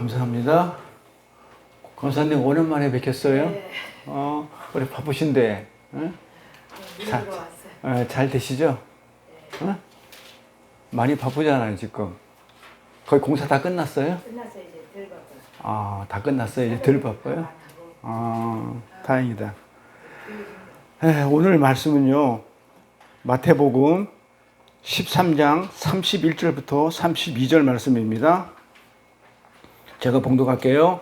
감사합니다. 권사님 오랜만에 뵙겠어요. 네. 우리 바쁘신데, 응? 잘 왔어요. 잘 되시죠? 응? 많이 바쁘잖아요 지금. 거의 공사 다 끝났어요? 끝나서 이제 덜 바빠요. 다 끝났어요. 이제 덜 바빠요? 다행이다. 오늘 말씀은요, 마태복음 13장 31절부터 32절 말씀입니다. 제가 봉독할게요.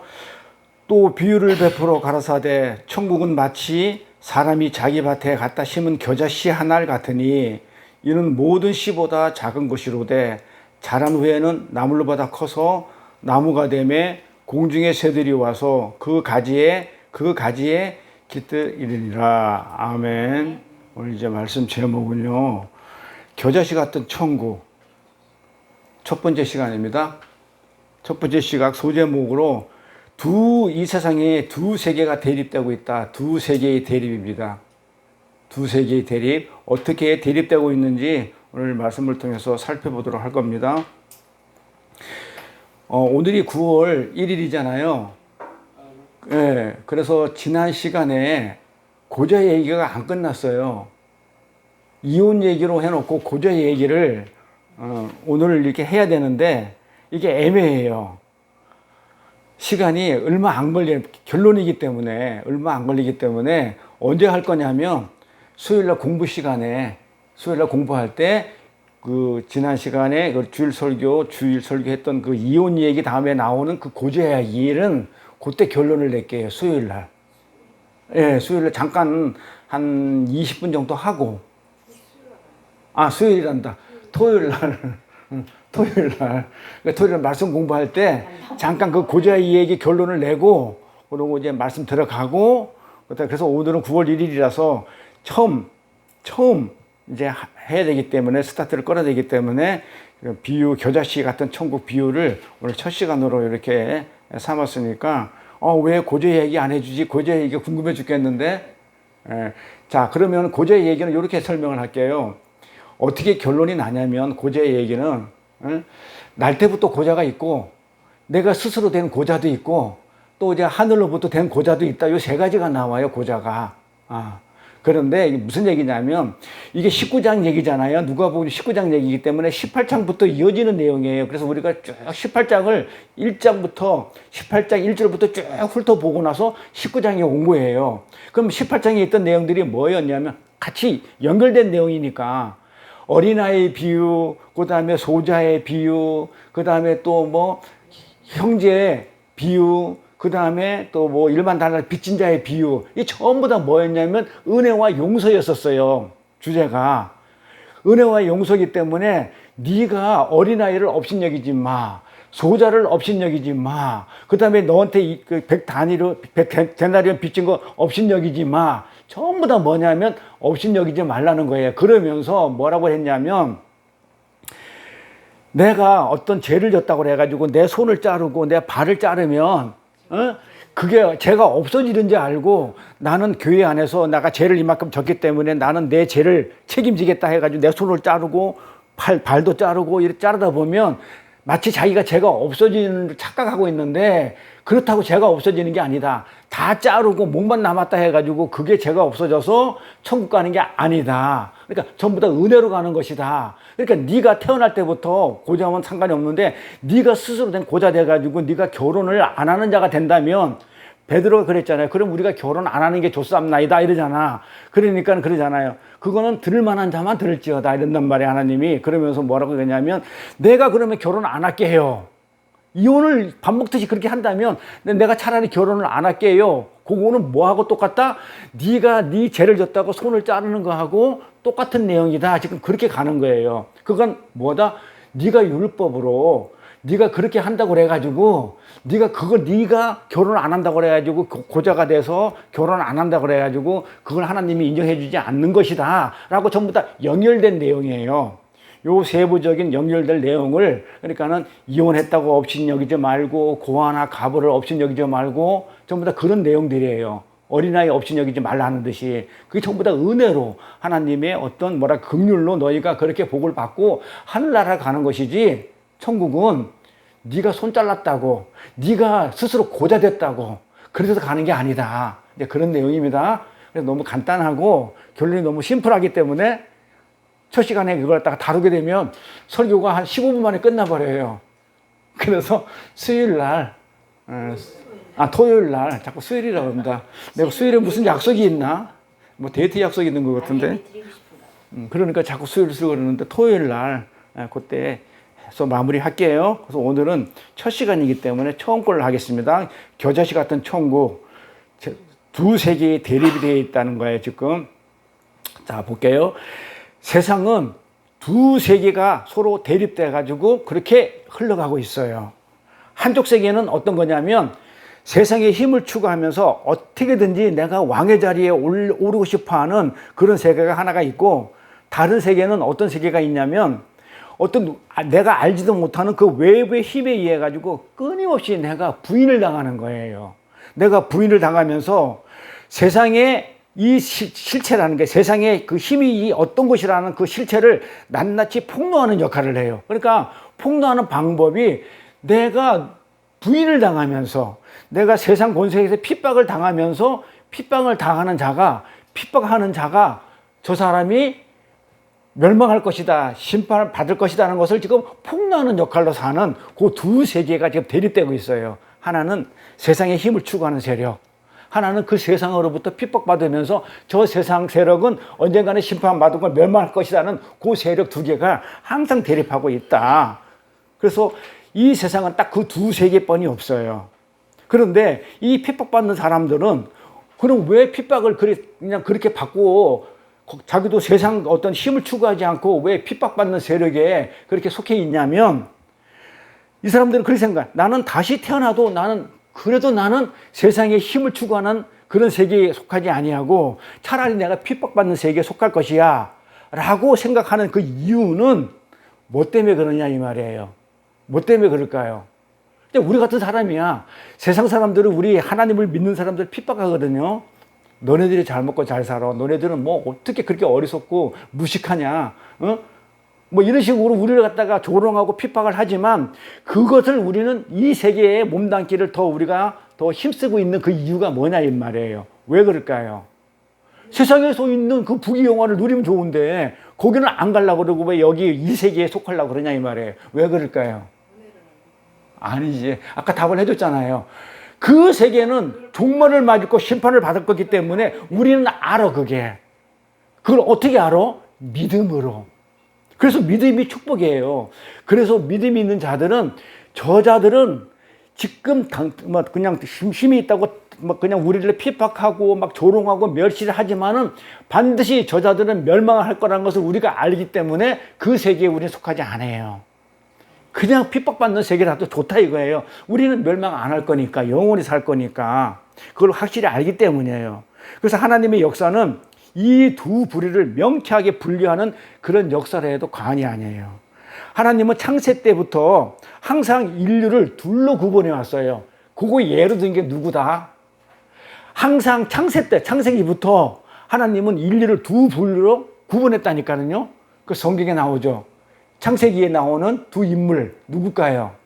또 비유를 베풀어 가라사대 천국은 마치 사람이 자기 밭에 갖다 심은 겨자씨 하나를 같으니 이는 모든 씨보다 작은 것이로되 자란 후에는 나물보다 커서 나무가 되매 공중의 새들이 와서 그 가지에 깃들이리라. 아멘. 오늘 이제 말씀 제목은요, 겨자씨 같은 천국. 첫 번째 시간입니다. 첫 번째 시각 소제목으로 이 세상에 두 세계가 대립되고 있다. 두 세계의 대립입니다. 두 세계의 대립. 어떻게 대립되고 있는지 오늘 말씀을 통해서 살펴보도록 할 겁니다. 오늘이 9월 1일이잖아요. 예, 그래서 지난 시간에 고자 얘기가 안 끝났어요. 이혼 얘기로 해놓고 고자 얘기를 오늘 이렇게 해야 되는데 이게 애매해요. 시간이 얼마 안 걸리는 결론이기 때문에 얼마 안 걸리기 때문에 언제 할 거냐면 수요일날 공부 시간에 수요일날 공부할 때 그 지난 시간에 그 주일 설교했던 그 이혼 얘기 다음에 나오는 그 고자 얘기는 그때 결론을 낼게요. 수요일날. 예, 수요일날 잠깐 한 20분 정도 하고. 수요일이란다. 토요일날. 토요일날 말씀 공부할 때 잠깐 그 고자 얘기 결론을 내고 그러고 이제 말씀 들어가고, 그래서 오늘은 9월 1일이라서 처음 이제 해야 되기 때문에 스타트를 끌어야 되기 때문에 비유, 겨자씨 같은 천국 비유를 오늘 첫 시간으로 이렇게 삼았으니까 왜 고자 얘기 안 해주지? 고자 얘기가 궁금해 죽겠는데. 자, 그러면 고자 얘기는 이렇게 설명을 할게요. 어떻게 결론이 나냐면 고자 얘기는 날 때부터 고자가 있고 내가 스스로 된 고자도 있고 또 이제 하늘로부터 된 고자도 있다. 이 세 가지가 나와요, 고자가. 그런데 이게 무슨 얘기냐면 이게 19장 얘기잖아요. 누가복음 19장 얘기이기 때문에 18장부터 이어지는 내용이에요. 그래서 우리가 쭉 18장을 1장부터 18장 1절부터 쭉 훑어보고 나서 19장에 온 거예요. 그럼 18장에 있던 내용들이 뭐였냐면 같이 연결된 내용이니까 어린아이의 비유, 그 다음에 소자의 비유, 그 다음에 또 뭐 형제의 비유, 그 다음에 또 뭐 일반 단어 빚진 자의 비유. 이 전부 다 뭐였냐면 은혜와 용서였었어요. 주제가. 은혜와 용서이기 때문에 네가 어린아이를 업신여기지 마. 소자를 업신여기지 마. 그 다음에 너한테 그 100데나리온 빚진 거 업신여기지 마. 전부 다 뭐냐면 업신여기지 말라는 거예요. 그러면서 뭐라고 했냐면 내가 어떤 죄를 졌다고 해가지고 내 손을 자르고 내 발을 자르면 그게 죄가 없어지는 줄 알고 나는 교회 안에서 내가 죄를 이만큼 졌기 때문에 나는 내 죄를 책임지겠다 해가지고 내 손을 자르고 발도 자르고 이렇게 자르다 보면 마치 자기가 죄가 없어지는 줄 착각하고 있는데 그렇다고 죄가 없어지는 게 아니다. 다 자르고 목만 남았다 해가지고 그게 죄가 없어져서 천국 가는 게 아니다. 그러니까 전부 다 은혜로 가는 것이다. 그러니까 네가 태어날 때부터 고자면 상관이 없는데 네가 스스로 된 고자 돼가지고 네가 결혼을 안 하는 자가 된다면 베드로가 그랬잖아요. 그럼 우리가 결혼 안 하는 게 좋사옵나이다 이러잖아. 그러니까 그러잖아요. 그거는 들을 만한 자만 들을지어다 이런단 말이에요. 하나님이. 그러면서 뭐라고 그러냐면 내가 그러면 결혼 안 할게 해요. 이혼을 밥 먹듯이 그렇게 한다면 내가 차라리 결혼을 안 할게요. 그거는 뭐하고 똑같다? 네가 네 죄를 졌다고 손을 자르는 거하고 똑같은 내용이다. 지금 그렇게 가는 거예요. 그건 뭐다? 네가 율법으로 네가 그렇게 한다고 그래가지고 네가 결혼 안 한다고 그래가지고 고자가 돼서 결혼 안 한다고 그래가지고 그걸 하나님이 인정해주지 않는 것이다 라고 전부 다 연결된 내용이에요. 요 세부적인 연결될 내용을, 그러니까는 이혼했다고 업신여기지 말고 고아나 가부를 업신여기지 말고 전부 다 그런 내용들이에요. 어린아이 업신여기지 말라는 듯이 그게 전부 다 은혜로 하나님의 어떤 긍휼로 너희가 그렇게 복을 받고 하늘나라 가는 것이지, 천국은 네가 손 잘랐다고, 네가 스스로 고자됐다고 그래서 가는 게 아니다. 이제 그런 내용입니다. 그래서 너무 간단하고 결론이 너무 심플하기 때문에 첫 시간에 그걸 갖다가 다루게 되면 설교가 한 15분 만에 끝나버려요. 그래서 수요일 날, 토요일 날, 자꾸 수요일이라고 합니다. 내가 수요일에 무슨 약속이 있나? 뭐 데이트 약속이 있는 것 같은데. 그러니까 자꾸 수요일 쓰고 그러는데 토요일 날, 그때 해서 마무리 할게요. 그래서 오늘은 첫 시간이기 때문에 처음 걸로 하겠습니다. 겨자씨 같은 천국. 두세 개의 대립이 되어 있다는 거예요, 지금. 자, 볼게요. 세상은 두세 개가 서로 대립돼 가지고 그렇게 흘러가고 있어요. 한쪽 세계는 어떤 거냐면 세상의 힘을 추구하면서 어떻게든지 내가 왕의 자리에 오르고 싶어 하는 그런 세계가 하나가 있고, 다른 세계는 어떤 세계가 있냐면 어떤 내가 알지도 못하는 그 외부의 힘에 의해 가지고 끊임없이 내가 부인을 당하는 거예요. 내가 부인을 당하면서 세상에 이 실체라는 게, 세상에 그 힘이 어떤 것이라는 그 실체를 낱낱이 폭로하는 역할을 해요. 그러니까 폭로하는 방법이 내가 부인을 당하면서, 내가 세상 권세에서 핍박을 당하면서 핍박을 당하는 자가, 핍박하는 자가 저 사람이 멸망할 것이다, 심판을 받을 것이다는 것을 지금 폭로하는 역할로 사는 그 두 세계가 지금 대립되고 있어요. 하나는 세상의 힘을 추구하는 세력, 하나는 그 세상으로부터 핍박받으면서 저 세상 세력은 언젠가는 심판받고 멸망할 것이라는 그 세력 두 개가 항상 대립하고 있다. 그래서 이 세상은 딱 그 두 세계뿐이 없어요. 그런데 이 핍박받는 사람들은 그럼 왜 핍박을 그냥 그렇게 받고 자기도 세상 어떤 힘을 추구하지 않고 왜 핍박받는 세력에 그렇게 속해 있냐면, 이 사람들은 그렇게 생각해. 나는 다시 태어나도 나는 세상의 힘을 추구하는 그런 세계에 속하지 아니하고 차라리 내가 핍박받는 세계에 속할 것이야 라고 생각하는 그 이유는 뭐 때문에 그러냐 이 말이에요. 뭐 때문에 그럴까요? 근데 우리 같은 사람이야. 세상 사람들은 우리 하나님을 믿는 사람들 핍박하거든요. 너네들이 잘 먹고 잘 살아. 너네들은 뭐 어떻게 그렇게 어리석고 무식하냐. 뭐 이런 식으로 우리를 갖다가 조롱하고 핍박을 하지만, 그것을 우리는 이 세계에 몸담기를 우리가 더 힘쓰고 있는 그 이유가 뭐냐 이 말이에요. 왜 그럴까요? 세상에서 있는 그 부귀 영화를 누리면 좋은데 거기는 안 가려고 그러고 왜 여기 이 세계에 속하려고 그러냐 이 말이에요. 왜 그럴까요? 아니지. 아까 답을 해줬잖아요. 그 세계는 종말을 맞을 거, 심판을 받을 거기 때문에 우리는 알아, 그게. 그걸 어떻게 알아? 믿음으로. 그래서 믿음이 축복이에요. 그래서 믿음이 있는 자들은, 저자들은 지금 그냥 힘이 있다고 그냥 우리를 핍박하고 막 조롱하고 멸시를 하지만은 반드시 저자들은 멸망할 거라는 것을 우리가 알기 때문에 그 세계에 우리는 속하지 않아요. 그냥 핍박받는 세계라도 좋다 이거예요. 우리는 멸망 안 할 거니까, 영원히 살 거니까. 그걸 확실히 알기 때문이에요. 그래서 하나님의 역사는 이 두 부류를 명쾌하게 분류하는 그런 역사를 해도 과언이 아니에요. 하나님은 창세 때부터 항상 인류를 둘로 구분해 왔어요. 그거 예로 든 게 누구다? 항상 창세 때, 창세기부터 하나님은 인류를 두 부류로 구분했다니까요. 그 성경에 나오죠. 창세기에 나오는 두 인물 누굴까요?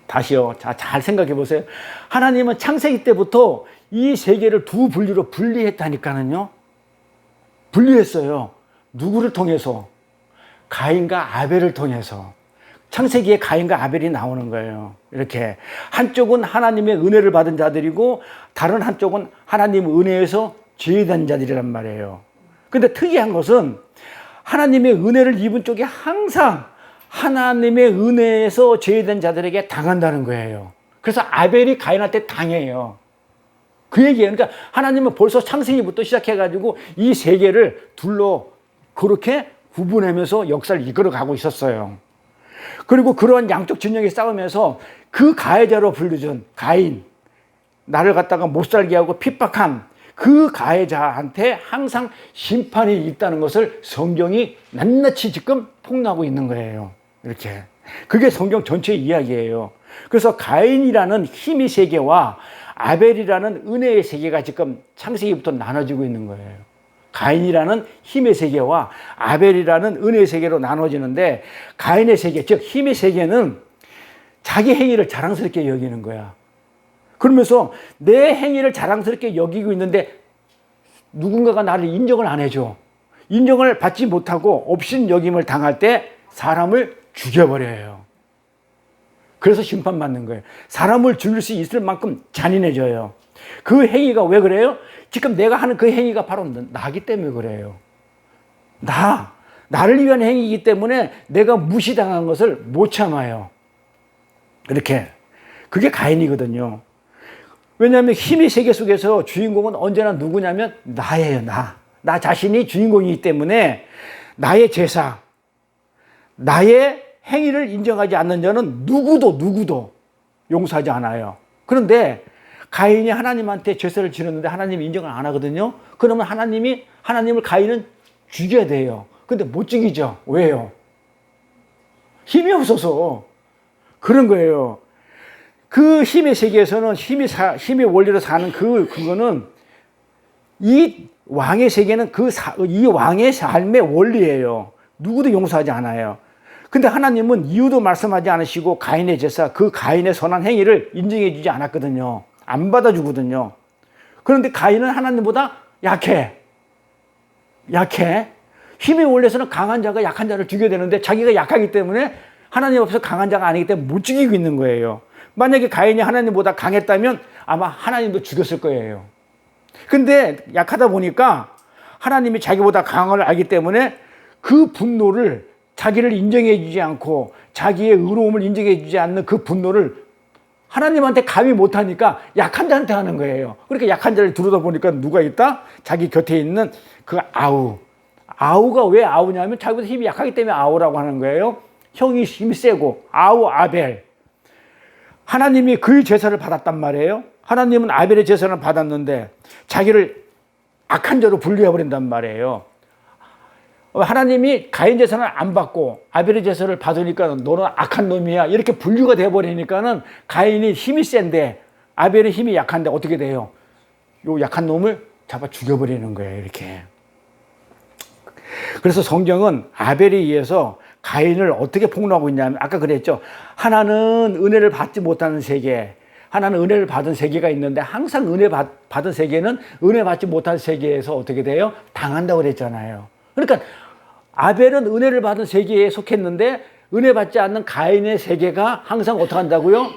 다시요. 자, 잘 생각해 보세요. 하나님은 창세기 때부터 이 세계를 두 분류로 분리했다니까요. 분리했어요. 누구를 통해서? 가인과 아벨을 통해서. 창세기에 가인과 아벨이 나오는 거예요. 이렇게 한쪽은 하나님의 은혜를 받은 자들이고 다른 한쪽은 하나님 은혜에서 죄된 자들이란 말이에요. 근데 특이한 것은 하나님의 은혜를 입은 쪽이 항상 하나님의 은혜에서 죄된 자들에게 당한다는 거예요. 그래서 아벨이 가인한테 당해요. 그 얘기예요. 그러니까 하나님은 벌써 창세기부터 시작해가지고 이 세계를 둘로 그렇게 구분하면서 역사를 이끌어가고 있었어요. 그리고 그러한 양쪽 진영의 싸움에서 그 가해자로 불려준 가인, 나를 갖다가 못살게 하고 핍박한 그 가해자한테 항상 심판이 있다는 것을 성경이 낱낱이 지금 폭로하고 있는 거예요. 이렇게. 그게 성경 전체의 이야기예요. 그래서 가인이라는 힘의 세계와 아벨이라는 은혜의 세계가 지금 창세기부터 나눠지고 있는 거예요. 가인이라는 힘의 세계와 아벨이라는 은혜의 세계로 나눠지는데, 가인의 세계, 즉 힘의 세계는 자기 행위를 자랑스럽게 여기는 거야. 그러면서 내 행위를 자랑스럽게 여기고 있는데 누군가가 나를 인정을 안 해줘. 인정을 받지 못하고 업신여김을 당할 때 사람을 죽여버려요. 그래서 심판받는 거예요. 사람을 죽일 수 있을 만큼 잔인해져요. 그 행위가 왜 그래요? 지금 내가 하는 그 행위가 바로 나기 때문에 그래요. 나를 위한 행위이기 때문에 내가 무시당한 것을 못 참아요. 이렇게. 그게 가인이거든요. 왜냐하면 힘의 세계 속에서 주인공은 언제나 누구냐면 나예요. 나 자신이 주인공이기 때문에 나의 제사, 나의 행위를 인정하지 않는 자는 누구도 용서하지 않아요. 그런데 가인이 하나님한테 제사를 지냈는데 하나님이 인정을 안 하거든요. 그러면 하나님을 가인은 죽여야 돼요. 근데 못 죽이죠. 왜요? 힘이 없어서 그런 거예요. 그 힘의 세계에서는 힘의 원리로 사는 그거는 이 왕의 세계는 이 왕의 삶의 원리예요. 누구도 용서하지 않아요. 근데 하나님은 이유도 말씀하지 않으시고 가인의 제사, 그 가인의 선한 행위를 인정해 주지 않았거든요. 안 받아주거든요. 그런데 가인은 하나님보다 약해. 힘의 원리에서는 강한 자가 약한 자를 죽여야 되는데 자기가 약하기 때문에 하나님 앞에서 강한 자가 아니기 때문에 못 죽이고 있는 거예요. 만약에 가인이 하나님보다 강했다면 아마 하나님도 죽였을 거예요. 근데 약하다 보니까 하나님이 자기보다 강한 걸 알기 때문에 그 분노를, 자기를 인정해 주지 않고 자기의 의로움을 인정해 주지 않는 그 분노를 하나님한테 감히 못하니까 약한 자한테 하는 거예요. 그러니까 약한 자를 두르다 보니까 누가 있다? 자기 곁에 있는 그 아우가 왜 아우냐면 자기보다 힘이 약하기 때문에 아우라고 하는 거예요. 형이 힘이 세고 아벨. 하나님이 그의 제사를 받았단 말이에요. 하나님은 아벨의 제사를 받았는데 자기를 악한 자로 분류해버린단 말이에요. 하나님이 가인 제사는 안 받고 아벨의 제사를 받으니까 너는 악한 놈이야 이렇게 분류가 돼버리니까는 가인이 힘이 센데 아벨의 힘이 약한데 어떻게 돼요? 요 약한 놈을 잡아 죽여버리는 거예요. 이렇게. 그래서 성경은 아벨에 의해서 가인을 어떻게 폭로하고 있냐면 아까 그랬죠. 하나는 은혜를 받지 못하는 세계, 하나는 은혜를 받은 세계가 있는데 항상 은혜 받은 세계는 은혜 받지 못한 세계에서 어떻게 돼요? 당한다고 그랬잖아요. 그러니까 아벨은 은혜를 받은 세계에 속했는데 은혜 받지 않는 가인의 세계가 항상 어떻게 한다고요?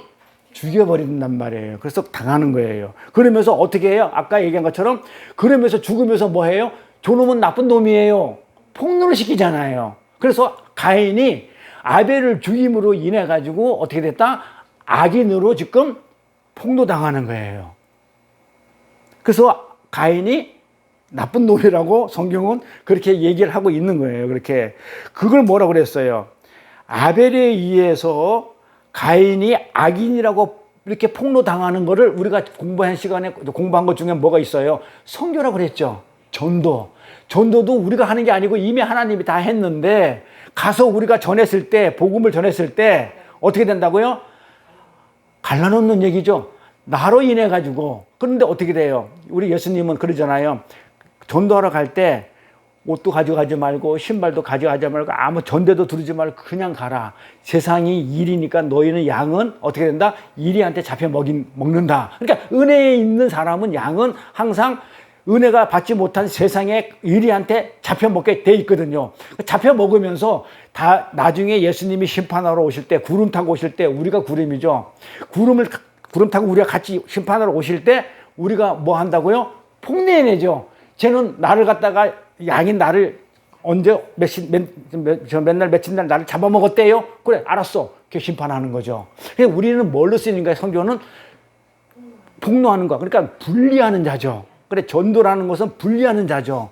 죽여버린단 말이에요. 그래서 당하는 거예요. 그러면서 어떻게 해요? 아까 얘기한 것처럼 그러면서 죽으면서 뭐 해요? 저놈은 나쁜 놈이에요. 폭로를 시키잖아요. 그래서 가인이 아벨을 죽임으로 인해 가지고 어떻게 됐다? 악인으로 지금 폭로당하는 거예요. 그래서 가인이 나쁜 놈이라고 성경은 그렇게 얘기를 하고 있는 거예요. 그렇게. 그걸 뭐라고 그랬어요? 아벨에 의해서 가인이 악인이라고 이렇게 폭로당하는 거를 우리가 공부한 시간에 공부한 것 중에 뭐가 있어요? 선교라고 그랬죠. 전도도 우리가 하는 게 아니고 이미 하나님이 다 했는데 가서 우리가 전했을 때, 복음을 전했을 때 어떻게 된다고요? 갈라놓는 얘기죠. 나로 인해 가지고. 그런데 어떻게 돼요? 우리 예수님은 그러잖아요. 전도하러 갈 때 옷도 가져가지 말고 신발도 가져가지 말고 아무 전대도 두르지 말고 그냥 가라. 세상이 일이니까 너희는 양은 어떻게 된다? 일이한테 잡혀 먹는다. 그러니까 은혜에 있는 사람은 양은 항상 은혜가 받지 못한 세상의 일이한테 잡혀 먹게 돼 있거든요. 잡혀 먹으면서 다 나중에 예수님이 심판하러 오실 때 구름 타고 오실 때 우리가 구름이죠. 구름 타고 우리가 같이 심판하러 오실 때 우리가 뭐 한다고요? 폭내내죠. 쟤는 나를 갖다가 양인 나를 언제 맨날 며칠 날 나를 잡아먹었대요. 그래 알았어. 그 심판하는 거죠. 그래서 우리는 뭘로 쓰는가? 성경은 폭로하는 거. 그러니까 분리하는 자죠. 그래 전도라는 것은 분리하는 자죠.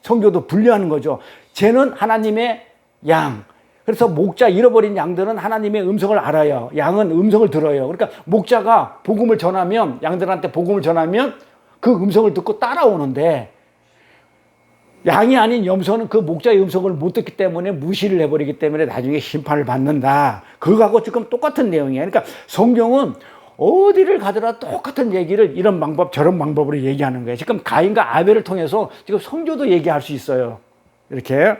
성교도 분리하는 거죠. 쟤는 하나님의 양. 그래서 목자 잃어버린 양들은 하나님의 음성을 알아요. 양은 음성을 들어요. 그러니까 목자가 복음을 전하면 양들한테 복음을 전하면 그 음성을 듣고 따라오는데 양이 아닌 염소는 그 목자의 음성을 못 듣기 때문에 무시를 해버리기 때문에 나중에 심판을 받는다. 그거하고 지금 똑같은 내용이에요. 그러니까 성경은 어디를 가더라 똑같은 얘기를 이런 방법 저런 방법으로 얘기하는 거예요. 지금 가인과 아벨을 통해서 지금 성조도 얘기할 수 있어요. 이렇게.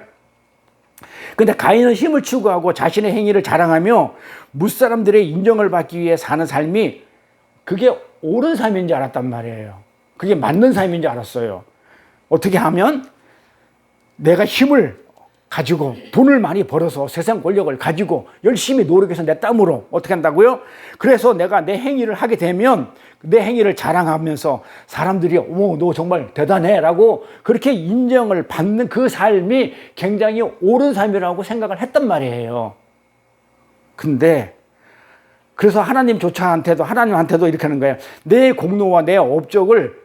근데 가인은 힘을 추구하고 자신의 행위를 자랑하며 무사람들의 인정을 받기 위해 사는 삶이 그게 옳은 삶인 줄 알았단 말이에요. 그게 맞는 삶인 줄 알았어요. 어떻게 하면 내가 힘을 가지고 돈을 많이 벌어서 세상 권력을 가지고 열심히 노력해서 내 땀으로 어떻게 한다고요? 그래서 내가 내 행위를 하게 되면 내 행위를 자랑하면서 사람들이 어머 너 정말 대단해 라고 그렇게 인정을 받는 그 삶이 굉장히 옳은 삶이라고 생각을 했단 말이에요. 근데 그래서 하나님한테도 이렇게 하는 거예요. 내 공로와 내 업적을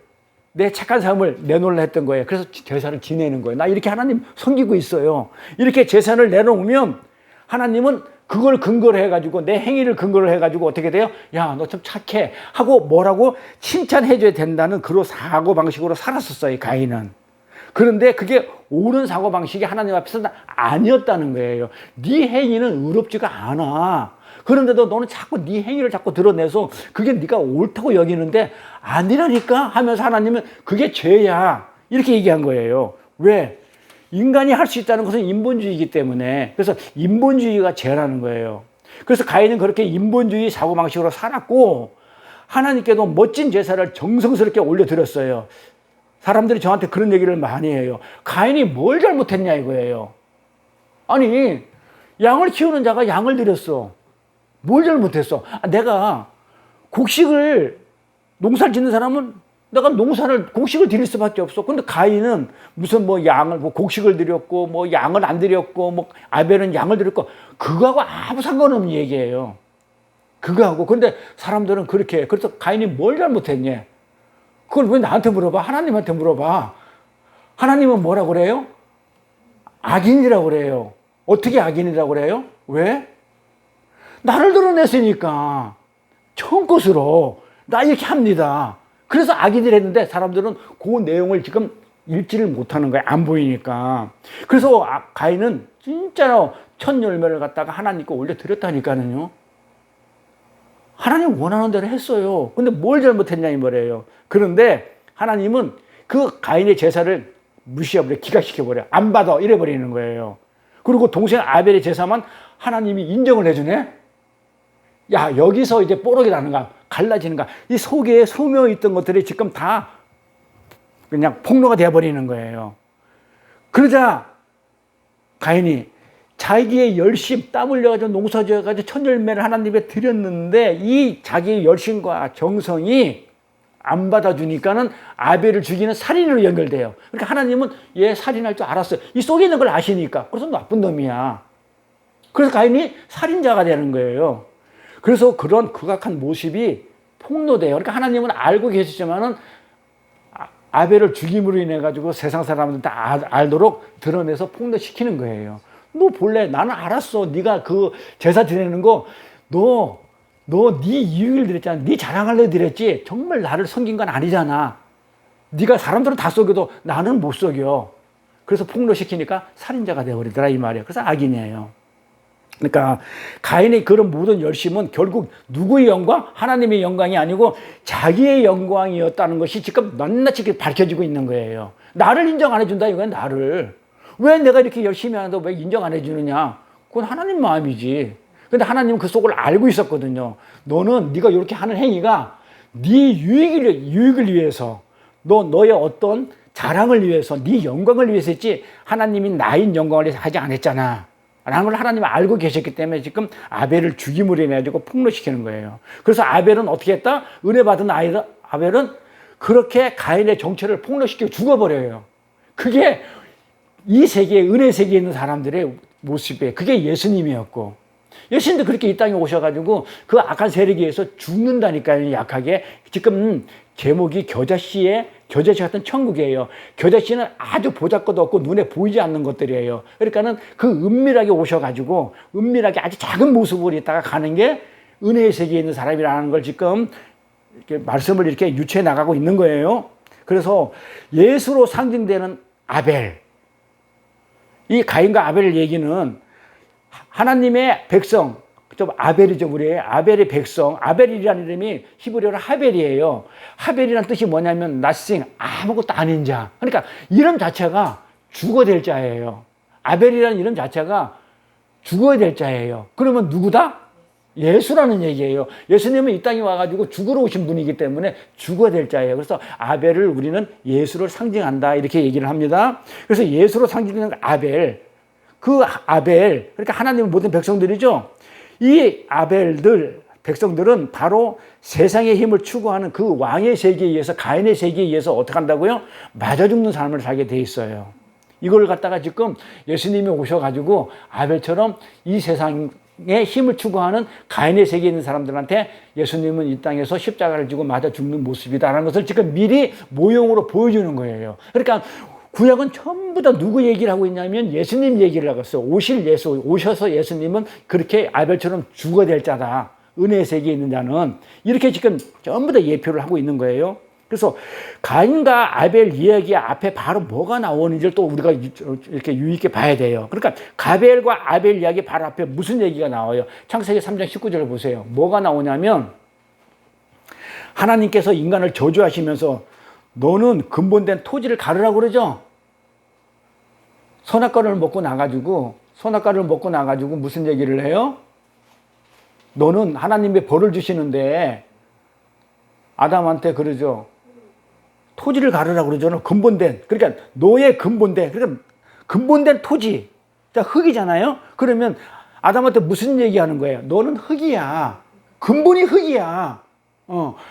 내 착한 삶을 내놓으려 했던 거예요. 그래서 제사를 지내는 거예요. 나 이렇게 하나님 섬기고 있어요. 이렇게 제사를 내놓으면 하나님은 그걸 근거로 해가지고 내 행위를 근거로 해가지고 어떻게 돼요? 야, 너 참 착해 하고 뭐라고 칭찬해줘야 된다는 그런 사고방식으로 살았었어요, 가인은. 그런데 그게 옳은 사고방식이 하나님 앞에서 아니었다는 거예요. 네 행위는 의롭지가 않아. 그런데도 너는 자꾸 네 행위를 자꾸 드러내서 그게 네가 옳다고 여기는데 아니라니까 하면서 하나님은 그게 죄야. 이렇게 얘기한 거예요. 왜? 인간이 할 수 있다는 것은 인본주의이기 때문에. 그래서 인본주의가 죄라는 거예요. 그래서 가인은 그렇게 인본주의 사고방식으로 살았고 하나님께도 멋진 제사를 정성스럽게 올려드렸어요. 사람들이 저한테 그런 얘기를 많이 해요. 가인이 뭘 잘못했냐 이거예요. 아니 양을 키우는 자가 양을 드렸어. 뭘 잘못했어? 내가 농사를 짓는 사람은 내가 곡식을 드릴 수밖에 없어. 근데 가인은 무슨 곡식을 드렸고, 양을 안 드렸고, 아벨은 양을 드렸고, 그거하고 아무 상관없는 얘기예요. 그거하고. 근데 사람들은 그렇게 해. 그래서 가인이 뭘 잘못했냐? 그걸 왜 나한테 물어봐? 하나님한테 물어봐. 하나님은 뭐라고 그래요? 악인이라고 그래요. 어떻게 악인이라고 그래요? 왜? 나를 드러냈으니까 처음 것으로 나 이렇게 합니다. 그래서 악인을 했는데 사람들은 그 내용을 지금 읽지를 못하는 거예요. 안 보이니까. 그래서 가인은 진짜로 첫 열매를 갖다가 하나님께 올려드렸다니까요. 하나님 원하는 대로 했어요. 근데 뭘 잘못했냐 이 말이에요. 그런데 하나님은 그 가인의 제사를 무시해버려, 기각시켜버려. 안 받아 이래버리는 거예요. 그리고 동생 아벨의 제사만 하나님이 인정을 해주네. 야, 여기서 이제 뽀록이 나는가, 갈라지는가. 이 속에 스며 있던 것들이 지금 다 그냥 폭로가 되어버리는 거예요. 그러자 가인이 자기의 열심, 땀 흘려가지고 농사 지어가지고 첫 열매를 하나님께 드렸는데 이 자기의 열심과 정성이 안 받아주니까는 아벨을 죽이는 살인으로 연결돼요. 그러니까 하나님은 얘 살인할 줄 알았어요. 이 속에 있는 걸 아시니까. 그래서 나쁜 놈이야. 그래서 가인이 살인자가 되는 거예요. 그래서 그런 극악한 모습이 폭로돼요. 그러니까 하나님은 알고 계시지만은 아벨을 죽임으로 인해 가지고 세상 사람들 다 알도록 드러내서 폭로시키는 거예요. 너 본래 나는 알았어. 네가 그 제사 드리는 거 너 네 이익을 드렸잖아. 네 자랑하려고 드렸지. 정말 나를 섬긴 건 아니잖아. 네가 사람들은 다 속여도 나는 못 속여. 그래서 폭로시키니까 살인자가 되어버리더라 이 말이에요. 그래서 악인이에요. 그러니까 가인의 그런 모든 열심은 결국 누구의 영광? 하나님의 영광이 아니고 자기의 영광이었다는 것이 지금 낱낱이 밝혀지고 있는 거예요. 나를 인정 안 해준다 이건 나를. 왜 내가 이렇게 열심히 하는데 왜 인정 안 해주느냐? 그건 하나님 마음이지. 근데 하나님은 그 속을 알고 있었거든요. 너는 네가 이렇게 하는 행위가 네 유익을 위해서 너의 어떤 자랑을 위해서 네 영광을 위해서 했지 하나님이 나인 영광을 위해서 하지 않았잖아. 라는 걸 하나님은 알고 계셨기 때문에 지금 아벨을 죽임으로 인해 가지고 폭로시키는 거예요. 그래서 아벨은 어떻게 했다? 은혜 받은 아벨은 그렇게 가인의 정체를 폭로시켜 죽어버려요. 그게 이 세계에 은혜 세계에 있는 사람들의 모습이에요. 그게 예수님이었고 예수님도 그렇게 이 땅에 오셔가지고 그 악한 세력에 의해서 죽는다니까요. 약하게. 지금 제목이 겨자씨 같은 천국이에요. 겨자씨는 아주 보잘것도 없고 눈에 보이지 않는 것들이에요. 그러니까는 그 은밀하게 오셔가지고 은밀하게 아주 작은 모습으로 있다가 가는 게 은혜의 세계에 있는 사람이라는 걸 지금 이렇게 말씀을 이렇게 유추해 나가고 있는 거예요. 그래서 예수로 상징되는 아벨. 이 가인과 아벨 얘기는 하나님의 백성, 좀 아벨이죠, 우리. 아벨의 백성. 아벨이라는 이름이 히브리어로 하벨이에요. 하벨이라는 뜻이 뭐냐면 nothing, 아무것도 아닌 자. 그러니까 이름 자체가 죽어야 될 자예요. 아벨이라는 이름 자체가 죽어야 될 자예요. 그러면 누구다? 예수라는 얘기예요. 예수님은 이 땅에 와가지고 죽으러 오신 분이기 때문에 죽어야 될 자예요. 그래서 아벨을 우리는 예수를 상징한다, 이렇게 얘기를 합니다. 그래서 예수로 상징되는 아벨, 그 아벨, 그러니까 하나님의 모든 백성들이죠. 이 아벨들, 백성들은 바로 세상의 힘을 추구하는 그 왕의 세계에 의해서, 가인의 세계에 의해서 어떻게 한다고요? 맞아 죽는 삶을 살게 돼 있어요. 이걸 갖다가 지금 예수님이 오셔가지고 아벨처럼 이 세상의 힘을 추구하는 가인의 세계에 있는 사람들한테 예수님은 이 땅에서 십자가를 지고 맞아 죽는 모습이다라는 것을 지금 미리 모형으로 보여주는 거예요. 그러니까 구약은 전부 다 누구 얘기를 하고 있냐면 예수님 얘기를 하고 있어요. 오셔서 예수님은 그렇게 아벨처럼 죽어야 될 자다. 은혜의 세계에 있는 자는. 이렇게 지금 전부 다 예표를 하고 있는 거예요. 그래서 가인과 아벨 이야기 앞에 바로 뭐가 나오는지를 또 우리가 이렇게 유의있게 봐야 돼요. 그러니까 가벨과 아벨 이야기 바로 앞에 무슨 얘기가 나와요? 창세기 3장 19절을 보세요. 뭐가 나오냐면 하나님께서 인간을 저주하시면서 너는 근본된 토지를 가르라고 그러죠. 선악과를 먹고 나가지고 무슨 얘기를 해요? 너는 하나님의 벌을 주시는데 아담한테 그러죠. 토지를 가르라고 그러죠. 근본된. 그러니까 너의 근본된 토지. 자, 흙이잖아요. 그러면 아담한테 무슨 얘기하는 거예요? 너는 흙이야. 근본이 흙이야.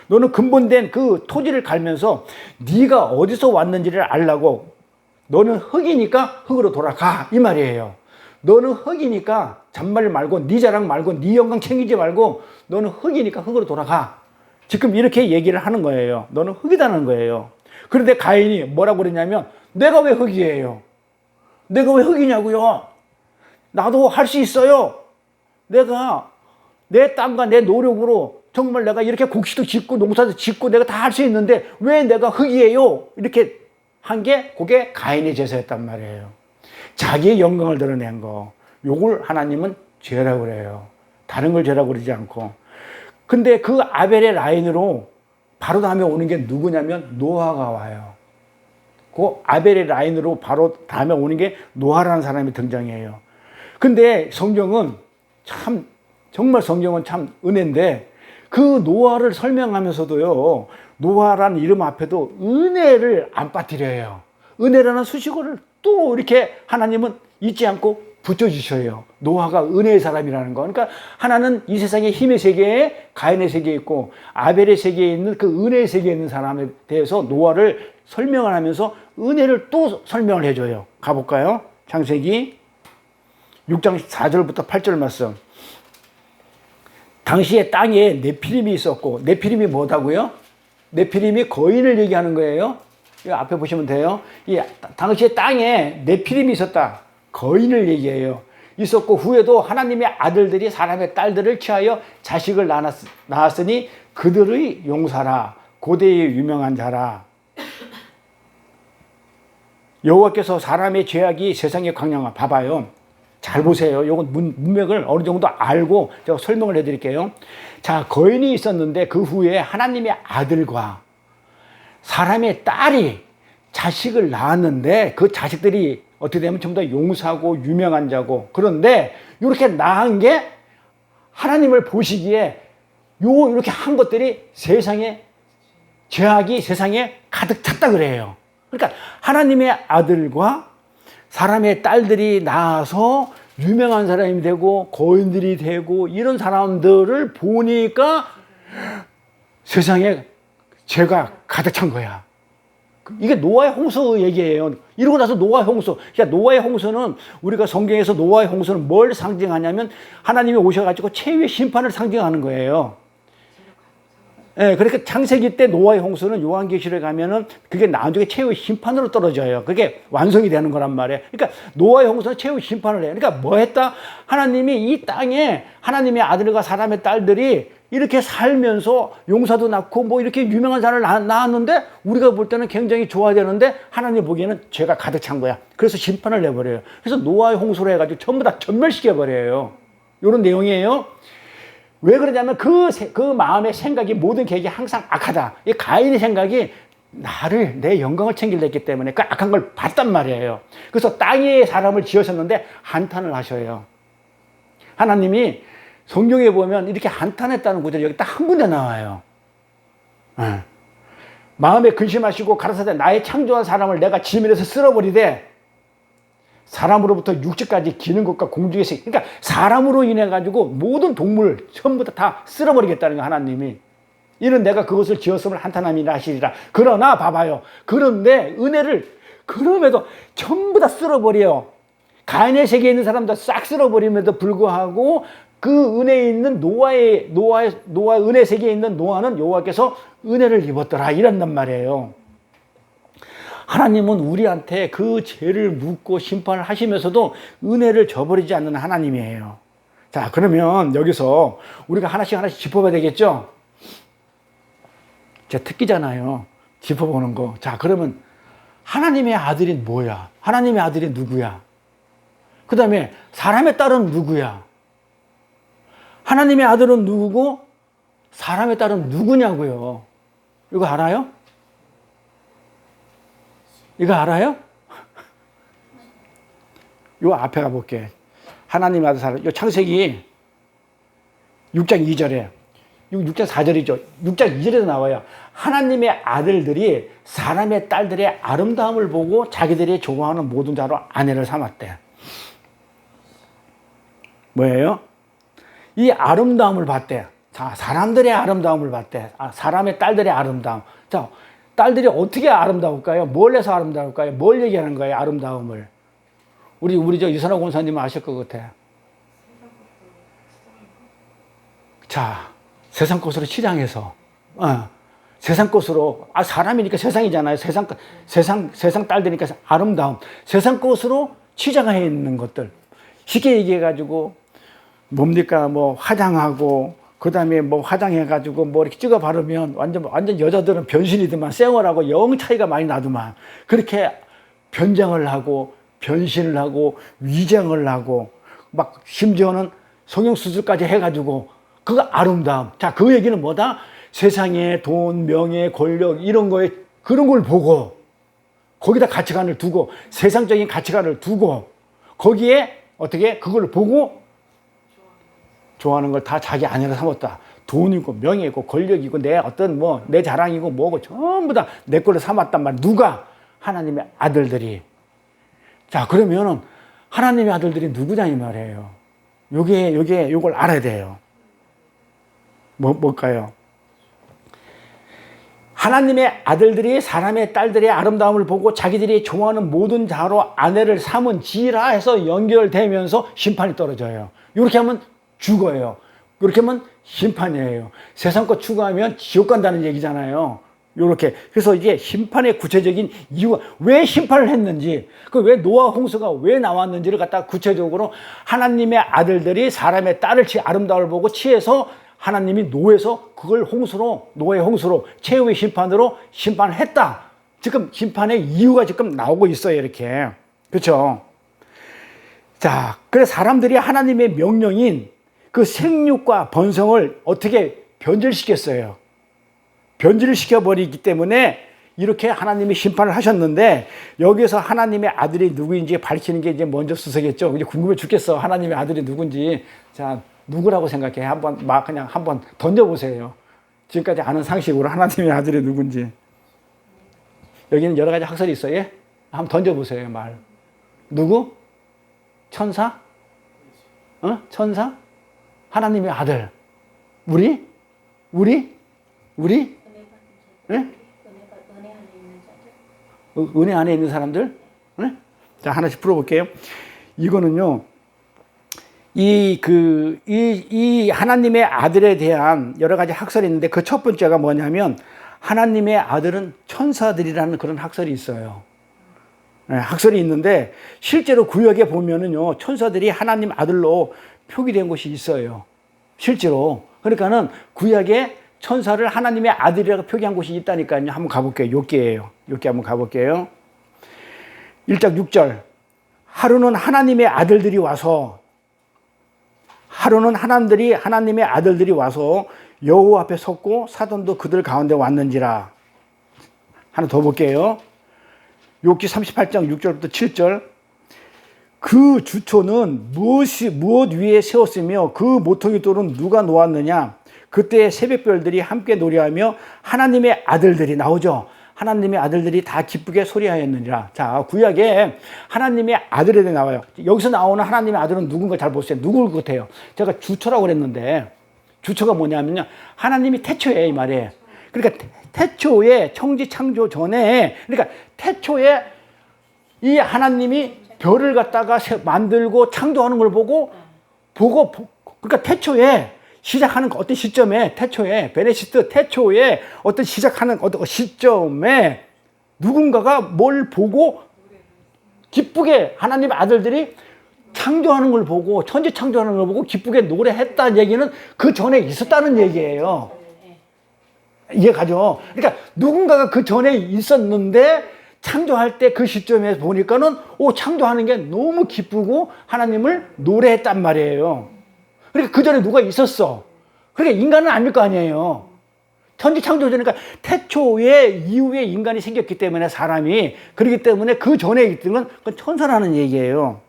너는 근본된 그 토지를 갈면서 네가 어디서 왔는지를 알라고. 너는 흙이니까 흙으로 돌아가, 이 말이에요. 너는 흙이니까 잔말 말고 네 자랑 말고 네 영광 챙기지 말고 너는 흙이니까 흙으로 돌아가. 지금 이렇게 얘기를 하는 거예요. 너는 흙이다는 거예요. 그런데 가인이 뭐라고 그러냐면 내가 왜 흙이에요? 내가 왜 흙이냐고요? 나도 할 수 있어요. 내가 내 땀과 내 노력으로 정말 내가 이렇게 곡식도 짓고 농사도 짓고 내가 다 할 수 있는데 왜 내가 흙이에요? 이렇게 한 게 그게 가인의 제사였단 말이에요. 자기의 영광을 드러낸 거. 요걸 하나님은 죄라고 그래요. 다른 걸 죄라고 그러지 않고. 근데 그 아벨의 라인으로 바로 다음에 오는 게 누구냐면 노아가 와요. 그 아벨의 라인으로 바로 다음에 오는 게 노아라는 사람이 등장해요. 근데 성경은 정말 성경은 참 은혜인데 그 노아를 설명하면서도요, 노아라는 이름 앞에도 은혜를 안 빠뜨려요. 은혜라는 수식어를 또 이렇게 하나님은 잊지 않고 붙여주셔요. 노아가 은혜의 사람이라는 거. 그러니까 하나는 이 세상의 힘의 세계에 가인의 세계에 있고 아벨의 세계에 있는 그 은혜의 세계에 있는 사람에 대해서 노아를 설명을 하면서 은혜를 또 설명을 해줘요. 가볼까요? 창세기 6장 4절부터 8절 말씀. 당시에 땅에 네피림이 있었고, 네피림이 뭐다고요? 네피림이 거인을 얘기하는 거예요. 이 앞에 보시면 돼요. 이 당시에 땅에 네피림이 있었다. 거인을 얘기해요. 있었고 후에도 하나님의 아들들이 사람의 딸들을 취하여 자식을 낳았으니 그들의 용사라. 고대의 유명한 자라. 여호와께서 사람의 죄악이 세상에 강량하. 봐봐요. 잘 보세요. 요건 문맥을 어느 정도 알고 제가 설명을 해드릴게요. 자, 거인이 있었는데 그 후에 하나님의 아들과 사람의 딸이 자식을 낳았는데 그 자식들이 어떻게 되면 전부 다 용사고 유명한 자고. 그런데 이렇게 낳은 게 하나님을 보시기에 이렇게 한 것들이 세상에 죄악이 세상에 가득 찼다 그래요. 그러니까 하나님의 아들과 사람의 딸들이 낳아서 유명한 사람이 되고 거인들이 되고 이런 사람들을 보니까 세상에 죄가 가득 찬 거야. 이게 노아의 홍수 얘기예요. 이러고 나서 노아의 홍수. 그러니까 노아의 홍수는 우리가 성경에서 노아의 홍수는 뭘 상징하냐면 하나님이 오셔가지고 최후의 심판을 상징하는 거예요. 예, 그러니까 창세기 때 노아의 홍수는 요한계시록에 가면은 그게 나중에 최후의 심판으로 떨어져요. 그게 완성이 되는 거란 말이에요. 그러니까 노아의 홍수는 최후의 심판을 해요. 그러니까 뭐 했다? 하나님이 이 땅에 하나님의 아들과 사람의 딸들이 이렇게 살면서 용사도 낳고 뭐 이렇게 유명한 자를 낳았는데 우리가 볼 때는 굉장히 좋아야 되는데 하나님 보기에는 죄가 가득 찬 거야. 그래서 심판을 내버려요. 그래서 노아의 홍수로 해가지고 전부 다 전멸시켜버려요. 이런 내용이에요. 왜 그러냐면 그 마음의 생각이 모든 계획이 항상 악하다. 이 가인의 생각이 내 영광을 챙기려 했기 때문에 그 악한 걸 봤단 말이에요. 그래서 땅에 사람을 지으셨는데 한탄을 하셔요. 하나님이 성경에 보면 이렇게 한탄했다는 구절이 여기 딱 한 군데 나와요. 마음에 근심하시고 가라사대 나의 창조한 사람을 내가 지면에서 쓸어버리되 사람으로부터 육지까지 기는 것과 공중에서, 그러니까 사람으로 인해 가지고 모든 동물 전부 다 쓸어버리겠다는 거 하나님이. 이는 내가 그것을 지었음을 한탄함이라 하시리라. 그러나 봐봐요. 그런데 은혜를 그럼에도 전부 다 쓸어버려요. 가인의 세계에 있는 사람들 싹 쓸어버림에도 불구하고 그 은혜에 있는 노아 은혜 세계에 있는 노아는 여호와께서 은혜를 입었더라 이란단 말이에요. 하나님은 우리한테 그 죄를 묻고 심판을 하시면서도 은혜를 저버리지 않는 하나님이에요. 자, 그러면 여기서 우리가 하나씩 짚어봐야 되겠죠? 제 특기잖아요. 짚어보는 거. 자, 그러면 하나님의 아들이 뭐야? 하나님의 아들이 누구야? 그 다음에 사람의 딸은 누구야? 하나님의 아들은 누구고 사람의 딸은 누구냐고요. 이거 알아요? 이거 알아요? 요 앞에 가볼게. 하나님의 아들 사람. 요 창세기 6장 2절에 6장 4절이죠. 6장 2절에도 나와요. 하나님의 아들들이 사람의 딸들의 아름다움을 보고 자기들이 좋아하는 모든 자로 아내를 삼았대. 뭐예요? 이 아름다움을 봤대. 자, 사람들의 아름다움을 봤대. 사람의 딸들의 아름다움. 자, 딸들이 어떻게 아름다울까요? 뭘 해서 아름다울까요? 뭘 얘기하는 거예요? 아름다움을. 우리 저 유선호 권사님은 아실 것 같아. 자, 세상 것으로 치장해서, 세상 것으로, 사람이니까 세상이잖아요. 세상 딸들이니까 아름다움. 세상 것으로 치장해 있는 것들. 쉽게 얘기해가지고, 뭡니까? 뭐, 화장하고, 그 다음에 뭐 화장해가지고 뭐 이렇게 찍어 바르면 완전 여자들은 변신이더만 쌩얼하고 영 차이가 많이 나더만. 그렇게 변장을 하고, 변신을 하고, 위장을 하고, 막 심지어는 성형수술까지 해가지고, 그 아름다움. 자, 그 얘기는 뭐다? 세상에 돈, 명예, 권력, 이런 거에, 그런 걸 보고, 거기다 가치관을 두고, 세상적인 가치관을 두고, 거기에 어떻게, 그걸 보고, 좋아하는 걸 다 자기 아내로 삼았다. 돈이고, 명예이고, 권력이고, 내 자랑이고, 뭐고, 전부 다 내 걸로 삼았단 말이야. 누가? 하나님의 아들들이. 자, 그러면은, 하나님의 아들들이 누구냐, 이 말이에요. 요걸 알아야 돼요. 뭘까요? 하나님의 아들들이 사람의 딸들의 아름다움을 보고 자기들이 좋아하는 모든 자로 아내를 삼은 지라 해서 연결되면서 심판이 떨어져요. 이렇게 하면 죽어요. 이렇게 하면 심판이에요. 세상 것 추구하면 지옥 간다는 얘기잖아요. 요렇게. 그래서 이게 심판의 구체적인 이유가 왜 심판을 했는지, 왜 노아 홍수가 왜 나왔는지를 갖다 구체적으로 하나님의 아들들이 사람의 딸을 아름다움을 보고 취해서 하나님이 노에서 그걸 노의 홍수로 최후의 심판으로 심판을 했다. 지금 심판의 이유가 지금 나오고 있어요. 이렇게. 그렇죠? 자, 그래서 사람들이 하나님의 명령인 그 생육과 번성을 어떻게 변질시켰어요? 변질을 시켜버리기 때문에 이렇게 하나님이 심판을 하셨는데, 여기서 하나님의 아들이 누구인지 밝히는 게 이제 먼저 수석이겠죠. 이제 궁금해 죽겠어. 하나님의 아들이 누군지. 자, 누구라고 생각해? 그냥 한번 던져보세요. 지금까지 아는 상식으로 하나님의 아들이 누군지. 여기는 여러 가지 학설이 있어요. 예? 한번 던져보세요, 말. 누구? 천사? 천사? 하나님의 아들. 우리? 네? 은혜 안에 있는 사람들? 네? 자, 하나씩 풀어볼게요. 이거는요, 이 하나님의 아들에 대한 여러 가지 학설이 있는데, 그 첫 번째가 뭐냐면, 하나님의 아들은 천사들이라는 그런 학설이 있어요. 네, 학설이 있는데, 실제로 구약에 보면은요, 천사들이 하나님 아들로 표기된 곳이 있어요. 실제로. 그러니까는 구약에 천사를 하나님의 아들이라고 표기한 곳이 있다니까요. 한번 가볼게요. 요게예요. 요게 한번 가볼게요. 1장 6절. 하루는 하나님의 아들들이 와서 하루는 하나님의 아들들이 와서 여호와 앞에 섰고 사돈도 그들 가운데 왔는지라. 하나 더 볼게요. 욥기 38장 6절부터 7절. 그 주초는 무엇 위에 세웠으며 그 모퉁이 돌은 누가 놓았느냐. 그때 새벽별들이 함께 노래하며 하나님의 아들들이 나오죠. 하나님의 아들들이 다 기쁘게 소리하였느니라. 자, 구약에 하나님의 아들에 대해 나와요. 여기서 나오는 하나님의 아들은 누군가 잘 보세요. 누굴 것 같아요? 제가 주초라고 그랬는데 주초가 뭐냐면요. 하나님이 태초에 이 말이에요. 그러니까 태초에 청지 창조 전에 그러니까 태초에 이 하나님이 별을 갖다가 만들고 창조하는 걸 보고 그러니까 태초에 시작하는 어떤 시점에 태초에 베레시트 태초에 어떤 시작하는 어떤 시점에 누군가가 뭘 보고 기쁘게 하나님의 아들들이 창조하는 걸 보고 천지 창조하는 걸 보고 기쁘게 노래했다는 얘기는 그 전에 있었다는 얘기예요. 이해가죠? 그러니까 누군가가 그 전에 있었는데 창조할 때 그 시점에 보니까는 창조하는 게 너무 기쁘고 하나님을 노래했단 말이에요. 그러니까 그 전에 누가 있었어. 그러니까 인간은 아닐 거 아니에요. 천지 창조되니까 태초에 이후에 인간이 생겼기 때문에 사람이 그렇기 때문에 그 전에 있던 건 그건 천사라는 얘기예요.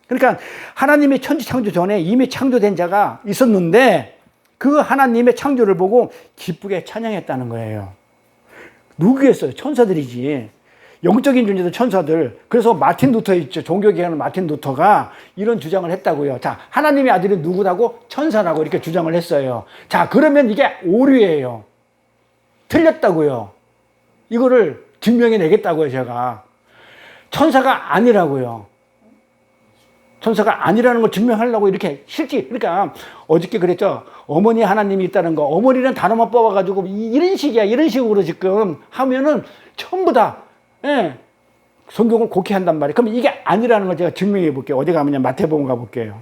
그러니까 하나님의 천지 창조 전에 이미 창조된 자가 있었는데 그 하나님의 창조를 보고 기쁘게 찬양했다는 거예요. 누구겠어요? 천사들이지. 영적인 존재들 천사들. 그래서 마틴 루터 있죠. 종교개혁하는 마틴 루터가 이런 주장을 했다고요. 자, 하나님의 아들이 누구라고? 천사라고 이렇게 주장을 했어요. 자, 그러면 이게 오류예요. 틀렸다고요. 이거를 증명해 내겠다고요, 제가. 천사가 아니라고요. 천사가 아니라는 걸 증명하려고 이렇게 그러니까 어저께 그랬죠. 어머니 하나님이 있다는 거. 어머니는 단어만 뽑아가지고 이런 식이야. 이런 식으로 지금 하면은 전부 다 성경을 곡해한단 말이에요. 그럼 이게 아니라는 걸 제가 증명해 볼게요. 어디 가면요. 마태복음 가볼게요.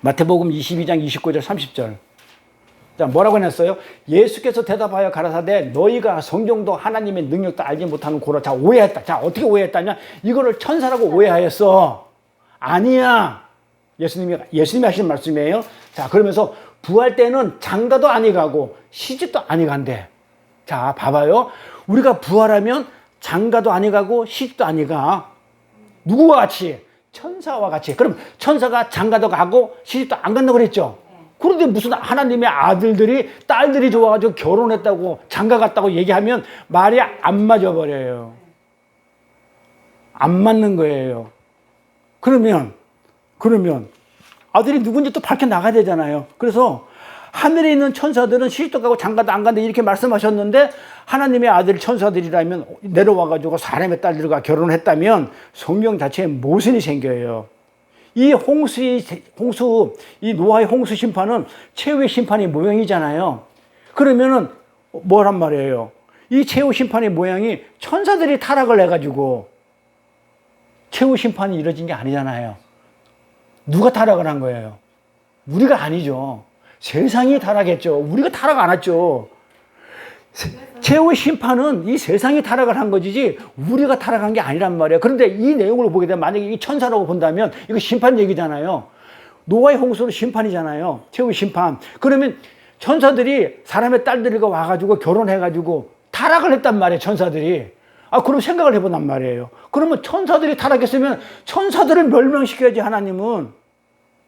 마태복음 22장 29절 30절. 자, 뭐라고 했어요? 예수께서 대답하여 가라사대 너희가 성경도 하나님의 능력도 알지 못하는 고라. 자, 오해했다. 자, 어떻게 오해했다냐? 이거를 천사라고 오해하였어. 아니야. 예수님이 하시는 말씀이에요. 자, 그러면서 부활 때는 장가도 아니 가고 시집도 아니 간대. 자, 봐봐요. 우리가 부활하면 장가도 아니 가고 시집도 아니 가. 누구와 같이? 천사와 같이. 그럼 천사가 장가도 가고 시집도 안 간다고 그랬죠? 그런데 무슨 하나님의 아들들이 딸들이 좋아가지고 결혼했다고 장가 갔다고 얘기하면 말이 안 맞아 버려요. 안 맞는 거예요. 그러면 아들이 누군지 또 밝혀 나가야 되잖아요. 그래서 하늘에 있는 천사들은 시집도 가고 장가도 안 간다 이렇게 말씀하셨는데 하나님의 아들 천사들이라면 내려와가지고 사람의 딸들과 결혼했다면 성경 자체에 모순이 생겨요. 이 이 노아의 홍수 심판은 최후의 심판의 모형이잖아요. 그러면은 뭐란 말이에요? 이 최후 심판의 모양이 천사들이 타락을 해가지고 최후 심판이 이루어진 게 아니잖아요. 누가 타락을 한 거예요? 우리가 아니죠. 세상이 타락했죠. 우리가 타락 안 했죠. 최후의 심판은 이 세상이 타락을 한 거지 우리가 타락한 게 아니란 말이에요. 그런데 이 내용을 보게 되면 만약에 이 천사라고 본다면 이거 심판 얘기잖아요. 노아의 홍수는 심판이잖아요. 최후의 심판. 그러면 천사들이 사람의 딸들과 와가지고 결혼해가지고 타락을 했단 말이에요. 천사들이. 그럼 생각을 해본단 말이에요. 그러면 천사들이 타락했으면 천사들을 멸망시켜야지 하나님은.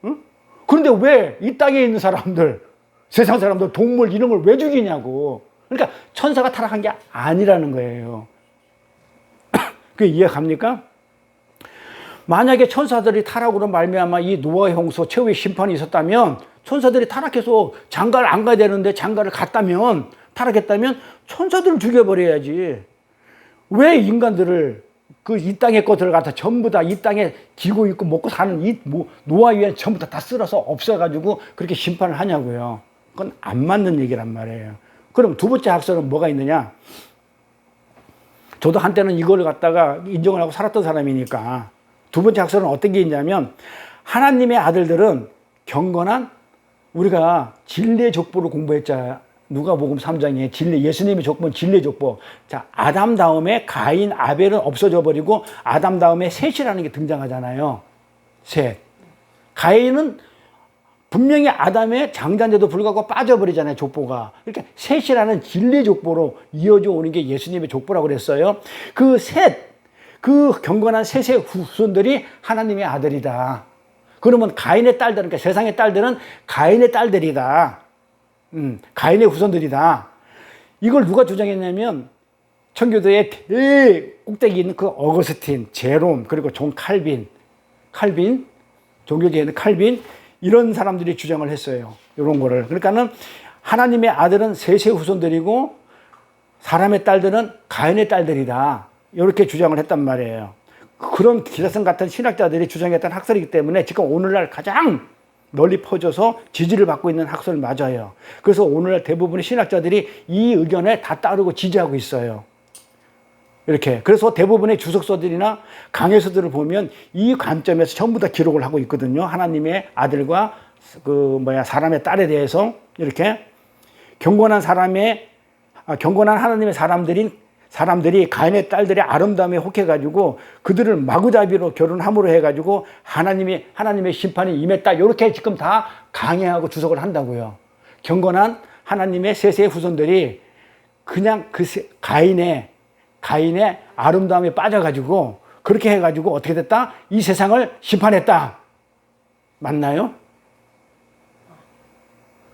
응? 그런데 왜 이 땅에 있는 사람들, 세상 사람들, 동물 이런 걸 왜 죽이냐고. 그러니까 천사가 타락한 게 아니라는 거예요. 그게 이해갑니까? 만약에 천사들이 타락으로 말미암아 이 노아의 홍수 최후의 심판이 있었다면 천사들이 타락해서 장가를 안 가야 되는데 장가를 갔다면 타락했다면 천사들을 죽여버려야지. 왜 인간들을 이 땅의 것들을 갖다 전부 다 이 땅에 기고 있고 먹고 사는 이 노아 위에 전부 다 쓸어서 없애가지고 그렇게 심판을 하냐고요. 그건 안 맞는 얘기란 말이에요. 그럼 두 번째 학설은 뭐가 있느냐? 저도 한때는 이걸 갖다가 인정을 하고 살았던 사람이니까 두 번째 학설은 어떤 게 있냐면 하나님의 아들들은 경건한 우리가 진리의 족보를 공부했잖아요. 누가복음 3장에 예수님의 족보는 진리의 족보. 자, 아담 다음에 가인, 아벨은 없어져 버리고 아담 다음에 셋이라는 게 등장하잖아요. 셋. 가인은 분명히 아담의 장자인데도 불구하고 빠져버리잖아요, 족보가. 그러니까 셋이라는 진리 족보로 이어져 오는 게 예수님의 족보라고 그랬어요. 그 셋, 그 경건한 셋의 후손들이 하나님의 아들이다. 그러면 가인의 딸들, 그러니까 세상의 딸들은 가인의 딸들이다. 가인의 후손들이다. 이걸 누가 주장했냐면 청교도의 꼭대기 있는 그 어거스틴, 제롬, 그리고 존 칼빈, 종교계에는 칼빈, 이런 사람들이 주장을 했어요. 이런 거를. 그러니까는 하나님의 아들은 셋의 후손들이고 사람의 딸들은 가인의 딸들이다. 이렇게 주장을 했단 말이에요. 그런 기사성 같은 신학자들이 주장했던 학설이기 때문에 지금 오늘날 가장 널리 퍼져서 지지를 받고 있는 학설 맞아요. 그래서 오늘날 대부분의 신학자들이 이 의견에 다 따르고 지지하고 있어요. 이렇게. 그래서 대부분의 주석서들이나 강해서들을 보면 이 관점에서 전부 다 기록을 하고 있거든요. 하나님의 아들과 사람의 딸에 대해서 이렇게 경건한 하나님의 사람들이 가인의 딸들의 아름다움에 혹해가지고 그들을 마구잡이로 결혼함으로 해가지고 하나님의 심판이 임했다. 이렇게 지금 다 강해하고 주석을 한다고요. 경건한 하나님의 셋의 후손들이 그냥 가인의 아름다움에 빠져가지고 그렇게 해가지고 어떻게 됐다? 이 세상을 심판했다. 맞나요?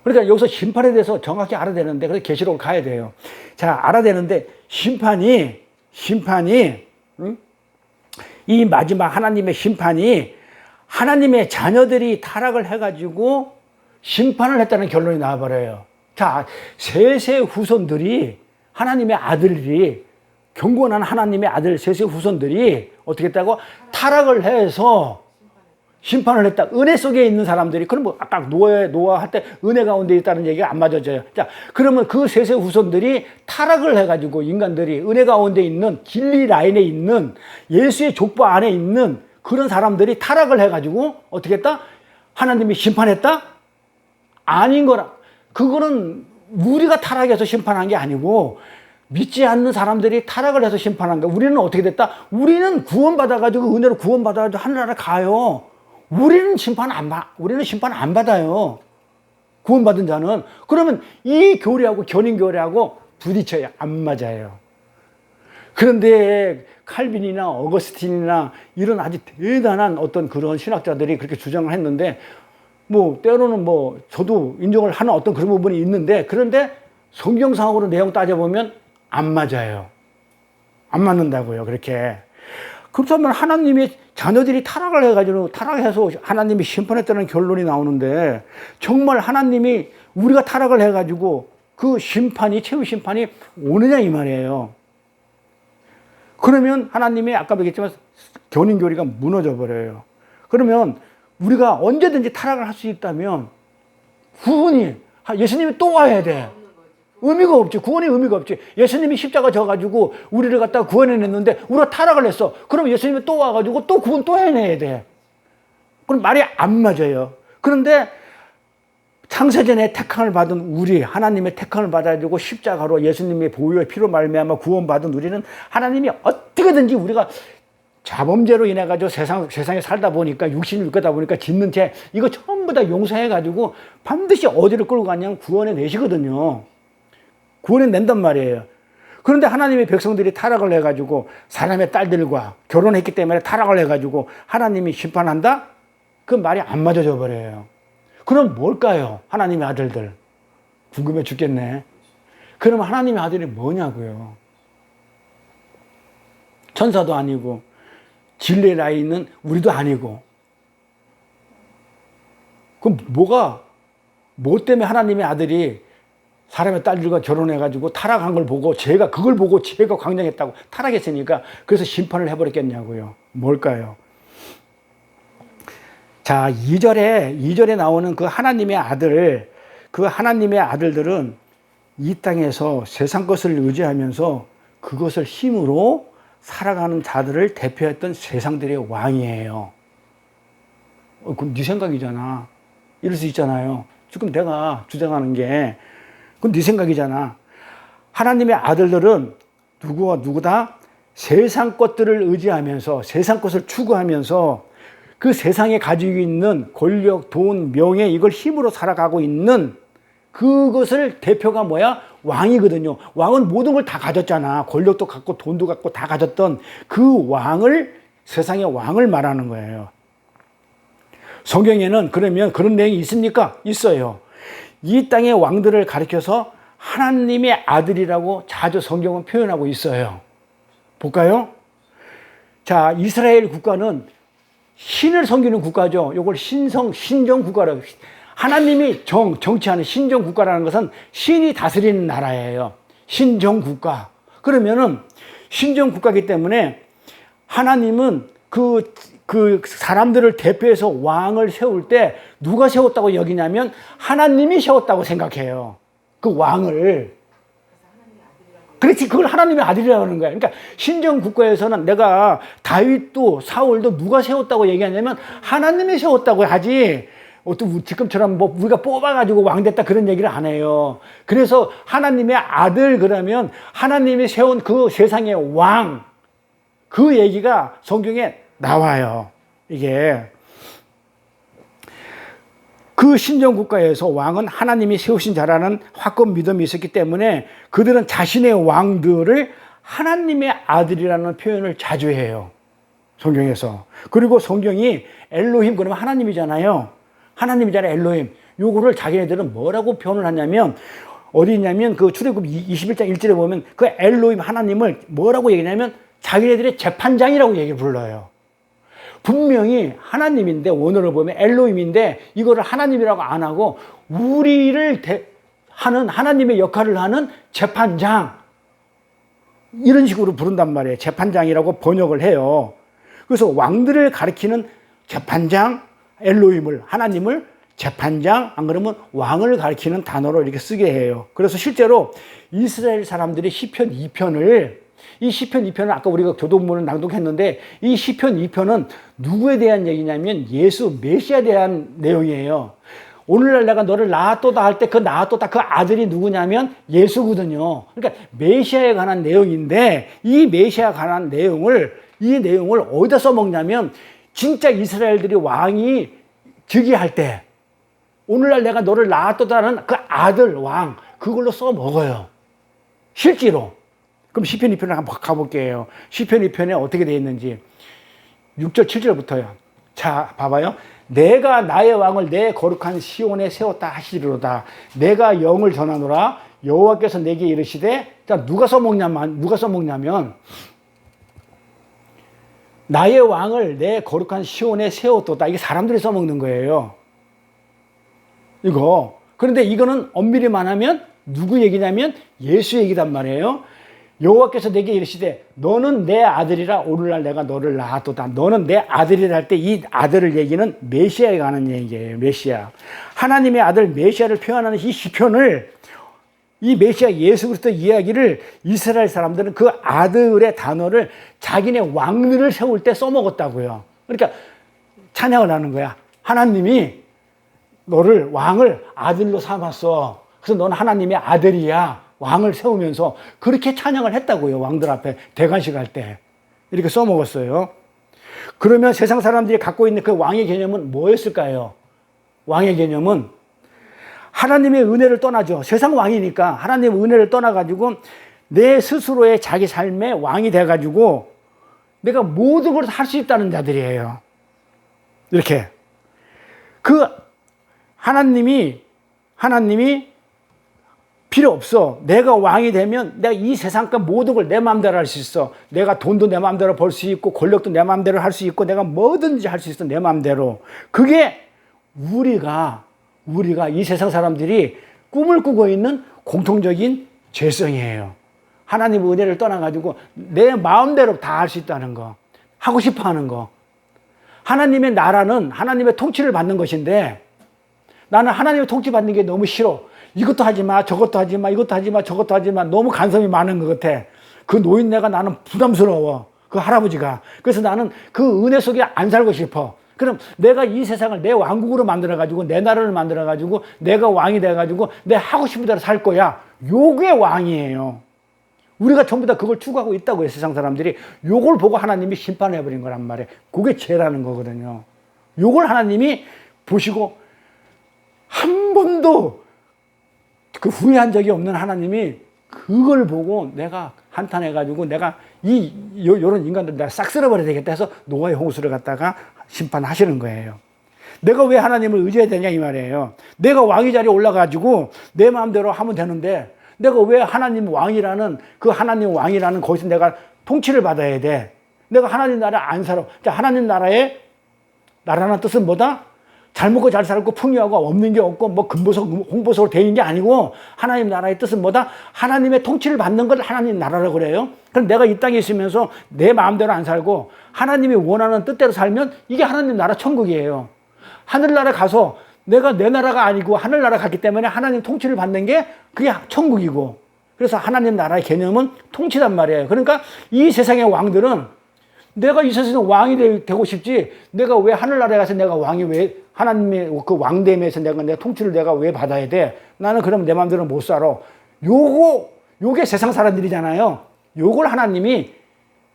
그러니까 여기서 심판에 대해서 정확히 알아야 되는데, 그래서 계시록을 가야 돼요. 자, 알아야 되는데, 심판이, 이 마지막 하나님의 심판이 하나님의 자녀들이 타락을 해가지고 심판을 했다는 결론이 나와버려요. 자, 셋의 후손들이, 하나님의 아들들이, 경건한 하나님의 아들 셋의 후손들이 어떻게 했다고? 타락을 해서 심판을 했다. 은혜 속에 있는 사람들이, 그럼 뭐 아까 노아 할 때 은혜 가운데 있다는 얘기가 안 맞아져요. 자, 그러면 그 셋의 후손들이 타락을 해가지고 인간들이 은혜 가운데 있는 진리 라인에 있는 예수의 족보 안에 있는 그런 사람들이 타락을 해가지고 어떻게 했다? 하나님이 심판했다? 아닌 거라. 그거는 우리가 타락해서 심판한 게 아니고 믿지 않는 사람들이 타락을 해서 심판한 거야. 우리는 어떻게 됐다? 우리는 구원받아가지고 은혜로 구원받아가지고 하늘나라 가요. 우리는 심판 안 받아요. 구원받은 자는. 그러면 이 교리하고 견인 교리하고 부딪혀요. 안 맞아요. 그런데 칼빈이나 어거스틴이나 이런 아주 대단한 어떤 그런 신학자들이 그렇게 주장을 했는데, 뭐 때로는 뭐 저도 인정을 하는 어떤 그런 부분이 있는데, 그런데 성경상으로 내용 따져보면 안 맞아요. 안 맞는다고요. 그렇게. 그렇다면 하나님의 자녀들이 타락해서 하나님이 심판했다는 결론이 나오는데, 정말 하나님이 우리가 타락을 해가지고 그 최후 심판이 오느냐 이 말이에요. 그러면 하나님이 아까도 얘기했지만 견인교리가 무너져 버려요. 그러면 우리가 언제든지 타락을 할 수 있다면 구원이, 예수님이 또 와야 돼. 의미가 없지. 구원의 의미가 없지. 예수님이 십자가 져가지고 우리를 갖다가 구원해냈는데 우리가 타락을 했어. 그럼 예수님이 또 와가지고 또 구원 또 해내야 돼. 그럼 말이 안 맞아요. 그런데 창세전에 택함을 받은 우리, 하나님의 택함을 받아가지고 십자가로 예수님의 보혈의 피로 말미암아 구원받은 우리는 하나님이 어떻게든지 우리가 자범죄로 인해가지고 세상에 살다 보니까, 육신을 입거다 보니까 짓는 죄, 이거 전부 다 용서해가지고 반드시 어디를 끌고 가냐면 구원해 내시거든요. 구원해 낸단 말이에요. 그런데 하나님의 백성들이 타락을 해가지고 사람의 딸들과 결혼했기 때문에 타락을 해가지고 하나님이 심판한다? 그 말이 안 맞아져 버려요. 그럼 뭘까요? 하나님의 아들들. 궁금해 죽겠네. 그럼 하나님의 아들이 뭐냐고요? 천사도 아니고 진리의 라인은 우리도 아니고. 그럼 뭐 때문에 하나님의 아들이 사람의 딸들과 결혼해가지고 타락한 걸 보고 그걸 보고 제가 광장했다고 타락했으니까 그래서 심판을 해버렸겠냐고요. 뭘까요? 자, 2절에 나오는 그 하나님의 아들들은 이 땅에서 세상 것을 의지하면서 그것을 힘으로 살아가는 자들을 대표했던 세상들의 왕이에요. 그럼 네 생각이잖아. 이럴 수 있잖아요. 지금 내가 주장하는 게 그건 네 생각이잖아. 하나님의 아들들은 누구다? 세상 것들을 의지하면서 세상 것을 추구하면서 그 세상에 가지고 있는 권력, 돈, 명예 이걸 힘으로 살아가고 있는 그것을 대표가 뭐야? 왕이거든요. 왕은 모든 걸 다 가졌잖아. 권력도 갖고 돈도 갖고 다 가졌던 그 왕을, 세상의 왕을 말하는 거예요. 성경에는 그러면 그런 내용이 있습니까? 있어요. 이 땅의 왕들을 가리켜서 하나님의 아들이라고 자주 성경은 표현하고 있어요. 볼까요? 자, 이스라엘 국가는 신을 섬기는 국가죠. 이걸 신정 국가라고. 하나님이 정치하는 신정 국가라는 것은 신이 다스리는 나라예요. 신정 국가. 그러면은 신정 국가이기 때문에 하나님은 그 사람들을 대표해서 왕을 세울 때 누가 세웠다고 여기냐면 하나님이 세웠다고 생각해요. 그 왕을. 그렇지, 그걸 하나님의 아들이라고 하는 거야. 그러니까 신정 국가에서는 내가 다윗도 사울도 누가 세웠다고 얘기하냐면 하나님이 세웠다고 하지. 또 지금처럼 뭐 우리가 뽑아가지고 왕 됐다 그런 얘기를 안 해요. 그래서 하나님의 아들 그러면 하나님이 세운 그 세상의 왕, 그 얘기가 성경에 나와요. 이게 그 신정국가에서 왕은 하나님이 세우신 자라는 확고한 믿음이 있었기 때문에 그들은 자신의 왕들을 하나님의 아들이라는 표현을 자주 해요. 성경에서. 그리고 성경이 엘로힘 그러면 하나님이잖아요. 하나님이잖아요. 엘로힘. 요거를 자기네들은 뭐라고 표현을 하냐면 어디 있냐면 그 출애굽 21장 1절에 보면 그 엘로힘 하나님을 뭐라고 얘기하냐면 자기네들의 재판장이라고 얘기 불러요. 분명히 하나님인데 오늘을 보면 엘로힘인데 이거를 하나님이라고 안 하고 우리를 하는 하나님의 역할을 하는 재판장 이런 식으로 부른단 말이에요. 재판장이라고 번역을 해요. 그래서 왕들을 가리키는 재판장 엘로힘을 하나님을 재판장 안 그러면 왕을 가리키는 단어로 이렇게 쓰게 해요. 그래서 실제로 이스라엘 사람들이 시편 2편을 이 시편 2편은 아까 우리가 교독문을 낭독했는데 이 시편 2편은 누구에 대한 얘기냐면 예수 메시아에 대한 내용이에요. 오늘날 내가 너를 낳았도다 할 때 그 낳았도다 그 아들이 누구냐면 예수거든요. 그러니까 메시아에 관한 내용인데 이 메시아에 관한 이 내용을 어디다 써먹냐면 진짜 이스라엘들이 왕이 즉위할 때 오늘날 내가 너를 낳았도다는 그 아들 왕 그걸로 써먹어요. 실제로. 그럼 시편 2편을 한번 가볼게요. 시편 2편에 어떻게 되어 있는지 6절 7절부터요. 자 봐봐요. 내가 나의 왕을 내 거룩한 시온에 세웠다 하시리로다. 내가 영을 전하노라. 여호와께서 내게 이르시되 자 누가 써먹냐면 나의 왕을 내 거룩한 시온에 세웠도다. 이게 사람들이 써먹는 거예요. 이거. 그런데 이거는 엄밀히 말하면 누구 얘기냐면 예수 얘기단 말이에요. 여호와께서 내게 이르시되 너는 내 아들이라 오늘날 내가 너를 낳았도다. 너는 내 아들이라 할 때 이 아들을 얘기는 메시아에 관한 얘기예요. 메시아. 하나님의 아들 메시아를 표현하는 이 시편을 이 메시아 예수 그리스도 이야기를 이스라엘 사람들은 그 아들의 단어를 자기네 왕들을 세울 때 써먹었다고요. 그러니까 찬양을 하는 거야. 하나님이 너를 왕을 아들로 삼았어. 그래서 너는 하나님의 아들이야. 왕을 세우면서 그렇게 찬양을 했다고요. 왕들 앞에 대관식 할 때. 이렇게 써먹었어요. 그러면 세상 사람들이 갖고 있는 그 왕의 개념은 뭐였을까요? 왕의 개념은 하나님의 은혜를 떠나죠. 세상 왕이니까 하나님의 은혜를 떠나가지고 내 스스로의 자기 삶의 왕이 돼가지고 내가 모든 걸 할 수 있다는 자들이에요. 이렇게. 그 하나님이 필요 없어. 내가 왕이 되면 내가 이 세상과 모든 걸 내 마음대로 할 수 있어. 내가 돈도 내 마음대로 벌 수 있고 권력도 내 마음대로 할 수 있고 내가 뭐든지 할 수 있어. 내 마음대로. 그게 우리가 이 세상 사람들이 꿈을 꾸고 있는 공통적인 죄성이에요. 하나님의 은혜를 떠나가지고 내 마음대로 다 할 수 있다는 거. 하고 싶어 하는 거. 하나님의 나라는 하나님의 통치를 받는 것인데 나는 하나님의 통치 받는 게 너무 싫어. 이것도 하지 마, 저것도 하지 마, 이것도 하지 마, 저것도 하지 마. 너무 간섭이 많은 것 같아. 그 노인네가 나는 부담스러워. 그 할아버지가. 그래서 나는 그 은혜 속에 안 살고 싶어. 그럼 내가 이 세상을 내 왕국으로 만들어가지고 내 나라를 만들어가지고 내가 왕이 돼가지고 내 하고 싶은 대로 살 거야. 요게 왕이에요. 우리가 전부 다 그걸 추구하고 있다고요. 세상 사람들이. 요걸 보고 하나님이 심판해버린 거란 말이에요. 그게 죄라는 거거든요. 요걸 하나님이 보시고 한 번도 그 후회한 적이 없는 하나님이 그걸 보고 내가 한탄해가지고 내가 요런 인간들 내가 싹 쓸어버려야 되겠다 해서 노아의 홍수를 갖다가 심판하시는 거예요. 내가 왜 하나님을 의지해야 되냐 이 말이에요. 내가 왕위 자리에 올라가지고 내 마음대로 하면 되는데 내가 왜 하나님 왕이라는 그 하나님 왕이라는 거기서 내가 통치를 받아야 돼. 내가 하나님 나라 안 살아. 하나님 나라의 나라는 뜻은 뭐다? 잘 먹고 잘 살고 풍요하고 없는 게 없고 뭐 금보석 홍보석으로 되어 있는 게 아니고 하나님 나라의 뜻은 뭐다? 하나님의 통치를 받는 걸 하나님 나라라고 그래요. 그럼 내가 이 땅에 있으면서 내 마음대로 안 살고 하나님이 원하는 뜻대로 살면 이게 하나님 나라 천국이에요. 하늘나라 가서 내가 내 나라가 아니고 하늘나라 갔기 때문에 하나님 통치를 받는 게 그게 천국이고, 그래서 하나님 나라의 개념은 통치단 말이에요. 그러니까 이 세상의 왕들은 내가 이 세상에 왕이 되고 싶지 내가 왜 하늘나라에 가서 내가 왕이 왜 하나님의 그 왕됨에서 내가 통치를 내가 왜 받아야 돼? 나는 그럼 내 마음대로 못 살아. 요게 세상 사람들이잖아요. 요걸 하나님이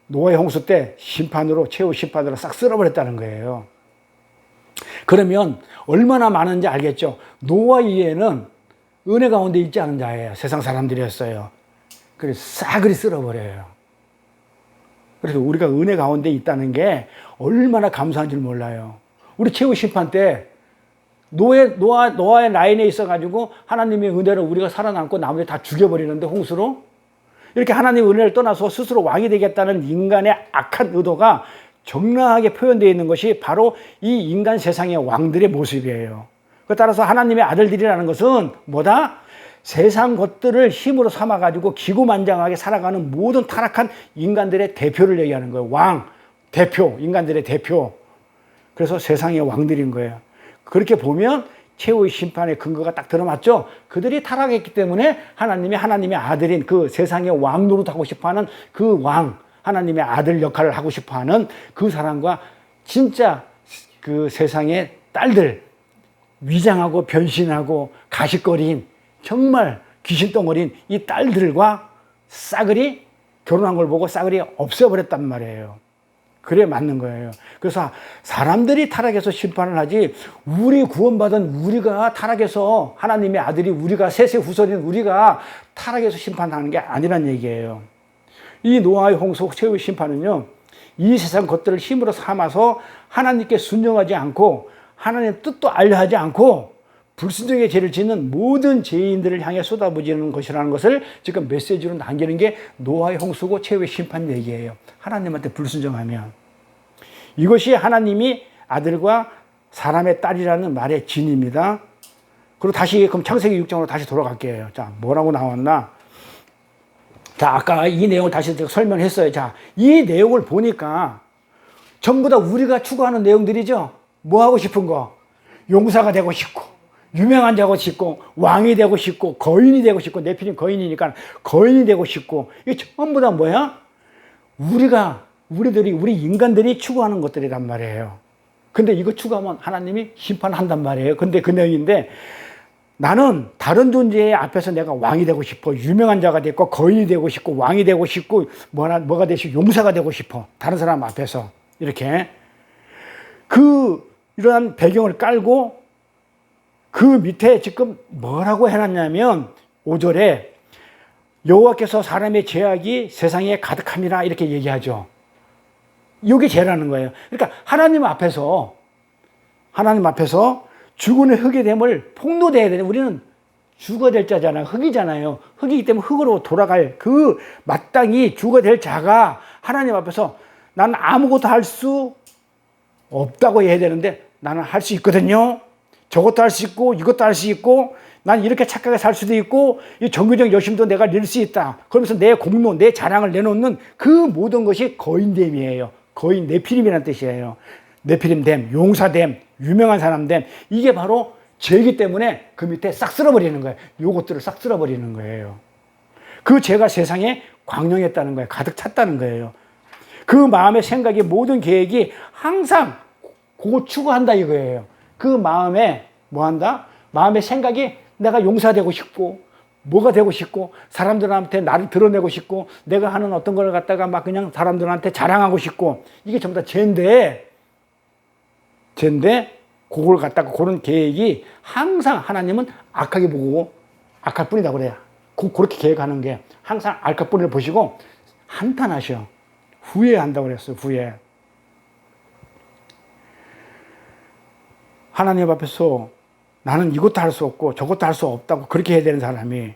노아의 홍수 때 심판으로 최후 심판으로 싹 쓸어버렸다는 거예요. 그러면 얼마나 많은지 알겠죠? 노아 이외에는 은혜 가운데 있지 않은 자예요. 세상 사람들이었어요. 그래서 싸그리 쓸어버려요. 그래서 우리가 은혜 가운데 있다는 게 얼마나 감사한 줄 몰라요. 우리 최후 심판 때 노아의 라인에 있어가지고 하나님의 은혜로 우리가 살아남고 나머지 다 죽여버리는데 홍수로 이렇게 하나님의 은혜를 떠나서 스스로 왕이 되겠다는 인간의 악한 의도가 적나하게 표현되어 있는 것이 바로 이 인간 세상의 왕들의 모습이에요. 따라서 하나님의 아들들이라는 것은 뭐다? 세상 것들을 힘으로 삼아가지고 기고만장하게 살아가는 모든 타락한 인간들의 대표를 얘기하는 거예요. 왕, 대표, 인간들의 대표. 그래서 세상의 왕들인 거예요. 그렇게 보면 최후의 심판의 근거가 딱 들어맞죠? 그들이 타락했기 때문에 하나님의 아들인 그 세상의 왕 노릇하고 싶어하는 그 왕, 하나님의 아들 역할을 하고 싶어하는 그 사람과 진짜 그 세상의 딸들, 위장하고 변신하고 가식거린 정말 귀신덩어리인 이 딸들과 싸그리 결혼한 걸 보고 싸그리 없애버렸단 말이에요. 그래 맞는 거예요. 그래서 사람들이 타락해서 심판을 하지 우리 구원받은 우리가 타락해서 하나님의 아들이 우리가 셋의 후손인 우리가 타락해서 심판하는 게 아니란 얘기예요. 이 노아의 홍수 최후의 심판은요, 이 세상 것들을 힘으로 삼아서 하나님께 순종하지 않고 하나님의 뜻도 알려하지 않고 불순종의 죄를 짓는 모든 죄인들을 향해 쏟아부지는 것이라는 것을 지금 메시지로 남기는 게 노아의 홍수고 최후의 심판 얘기예요. 하나님한테 불순종하면. 이것이 하나님이 아들과 사람의 딸이라는 말의 진입니다. 그리고 다시 그럼 창세기 6장으로 다시 돌아갈게요. 자, 뭐라고 나왔나? 자, 아까 이 내용을 다시 설명했어요. 자, 이 내용을 보니까 전부 다 우리가 추구하는 내용들이죠. 뭐 하고 싶은 거? 용사가 되고 싶고, 유명한 자고 싶고, 왕이 되고 싶고, 거인이 되고 싶고, 네피림 거인이니까 거인이 되고 싶고, 이게 전부 다 뭐야? 우리 인간들이 추구하는 것들이란 말이에요. 근데 이거 추구하면 하나님이 심판한단 말이에요. 근데 그 내용인데, 나는 다른 존재의 앞에서 내가 왕이 되고 싶어. 유명한 자가 되고, 거인이 되고 싶고, 왕이 되고 싶고, 뭐가 되고 싶고, 용사가 되고 싶어. 다른 사람 앞에서. 이렇게. 이러한 배경을 깔고, 그 밑에 지금 뭐라고 해놨냐면, 5절에 여호와께서 사람의 죄악이 세상에 가득함이라 이렇게 얘기하죠. 이게 죄라는 거예요. 그러니까 하나님 앞에서 죽은의 흙이 됨을 폭로돼야 되는, 우리는 죽어야 될 자잖아요. 흙이잖아요. 흙이기 때문에 흙으로 돌아갈 그 마땅히 죽어야 될 자가 하나님 앞에서 나는 아무것도 할 수 없다고 해야 되는데 나는 할 수 있거든요. 저것도 할 수 있고 이것도 할 수 있고 난 이렇게 착하게 살 수도 있고 이 정규적 여심도 내가 낼 수 있다. 그러면서 내 공로, 내 자랑을 내놓는 그 모든 것이 거인됨이에요. 거인, 네피림이라는 뜻이에요. 네피림됨, 용사됨, 유명한 사람됨, 이게 바로 죄이기 때문에 그 밑에 싹 쓸어버리는 거예요. 요것들을 싹 쓸어버리는 거예요. 그 죄가 세상에 광명했다는 거예요. 가득 찼다는 거예요. 그 마음의 생각이 모든 계획이 항상 그거 추구한다 이거예요. 그 마음에 뭐 한다? 마음의 생각이 내가 용사되고 싶고 뭐가 되고 싶고 사람들한테 나를 드러내고 싶고 내가 하는 어떤 걸 갖다가 막 그냥 사람들한테 자랑하고 싶고 이게 전부 다 죄인데 죄인데 그걸 갖다가 그런 계획이 항상 하나님은 악하게 보고 악할 뿐이다 그래요. 그렇게 계획하는 게 항상 악할 뿐을 보시고 한탄하셔. 후회한다고 그랬어요. 후회. 하나님 앞에서 나는 이것도 할 수 없고 저것도 할 수 없다고 그렇게 해야 되는 사람이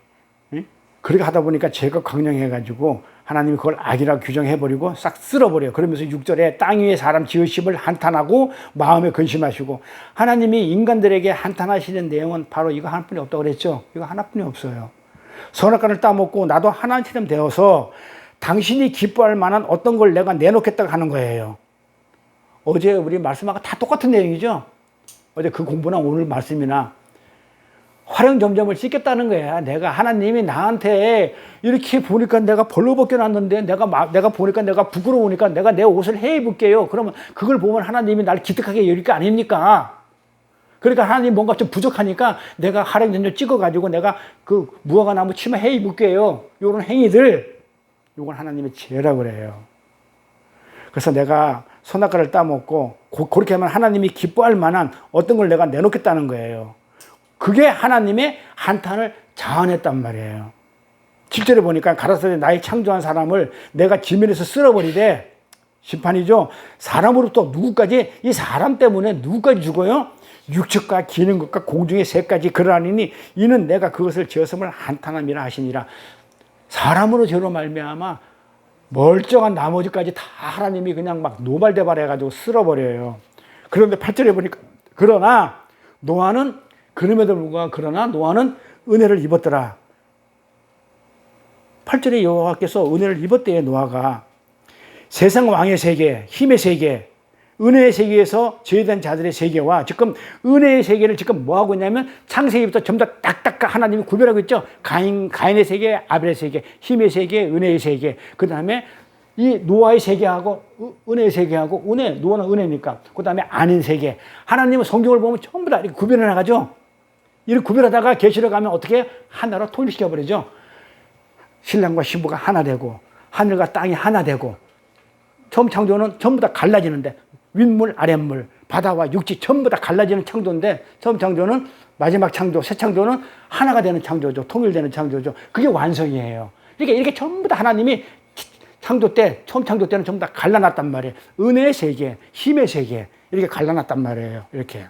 그렇게 하다 보니까 죄가 강령해가지고 하나님이 그걸 악이라고 규정해버리고 싹 쓸어버려요. 그러면서 6절에 땅 위에 사람 지으심을 한탄하고 마음에 근심하시고, 하나님이 인간들에게 한탄하시는 내용은 바로 이거 하나뿐이 없다고 그랬죠. 이거 하나뿐이 없어요. 선악과를 따먹고 나도 하나님처럼 되어서 당신이 기뻐할 만한 어떤 걸 내가 내놓겠다고 하는 거예요. 어제 우리 말씀하고 다 똑같은 내용이죠. 어제 그 공부나 오늘 말씀이나 활용점점을 씻겠다는 거야. 내가 하나님이 나한테 이렇게 보니까 내가 벌거벗겨 놨는데 내가 보니까 내가 부끄러우니까 내가 내 옷을 해 입을게요. 그러면 그걸 보면 하나님이 날 기특하게 여길 거 아닙니까? 그러니까 하나님 뭔가 좀 부족하니까 내가 활용점점 찍어가지고 내가 그 무화과 나무 치마 해 입을게요. 이런 행위들, 이건 하나님의 죄라고 그래요. 그래서 내가 선악과를 따먹고 그렇게 하면 하나님이 기뻐할 만한 어떤 걸 내가 내놓겠다는 거예요. 그게 하나님의 한탄을 자아냈단 말이에요. 7절에 보니까 가라사대 나의 창조한 사람을 내가 지면에서 쓸어버리되, 심판이죠. 사람으로부터 누구까지, 이 사람 때문에 누구까지 죽어요? 육축과 기는 것과 공중의 새까지 그러하니 이는 내가 그것을 지었음을 한탄함이라 하시니라. 사람으로 죄로 말미암아 멀쩡한 나머지까지 다 하나님이 그냥 막 노발대발해가지고 쓸어버려요. 그런데 8절에 보니까 그러나 노아는, 그럼에도 불구하고 그러나 노아는 은혜를 입었더라. 8절에 여호와께서 은혜를 입었대요. 노아가 세상 왕의 세계, 힘의 세계, 은혜의 세계에서 죄된 자들의 세계와 지금 은혜의 세계를 지금 뭐하고 있냐면 창세기부터 전부 다 딱딱 하나님이 구별하고 있죠. 가인의 세계, 아벨의 세계, 힘의 세계, 은혜의 세계, 그 다음에 이 노아의 세계하고 은혜의 세계하고, 노아는 은혜니까, 그 다음에 아닌 세계. 하나님은 성경을 보면 전부 다 이렇게 구별해 나가죠. 이렇게 구별하다가 계시록 가면 어떻게 하나로 통일시켜버리죠. 신랑과 신부가 하나 되고 하늘과 땅이 하나 되고, 처음 창조는 전부 다 갈라지는데 윗물 아랫물 바다와 육지 전부 다 갈라지는 창조인데, 처음 창조는, 마지막 창조 새 창조는 하나가 되는 창조죠. 통일되는 창조죠. 그게 완성이에요. 그러니까 이렇게 전부 다 하나님이 창조 때, 처음 창조 때는 전부 다 갈라놨단 말이에요. 은혜의 세계, 힘의 세계, 이렇게 갈라놨단 말이에요. 이렇게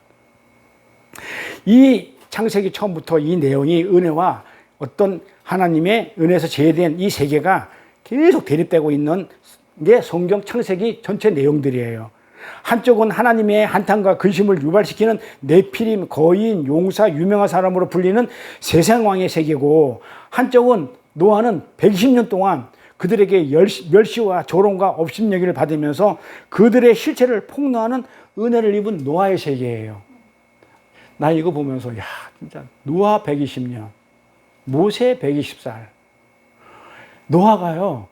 이 창세기 처음부터 이 내용이 은혜와 어떤 하나님의 은혜에서 제외된 이 세계가 계속 대립되고 있는 게 성경 창세기 전체 내용들이에요. 한쪽은 하나님의 한탄과 근심을 유발시키는 네피림, 거인, 용사, 유명한 사람으로 불리는 세상왕의 세계고, 한쪽은 노아는 120년 동안 그들에게 멸시와 조롱과 업신여기를 받으면서 그들의 실체를 폭로하는 은혜를 입은 노아의 세계예요. 나 이거 보면서 야, 진짜 노아 120년, 모세 120살. 노아가요,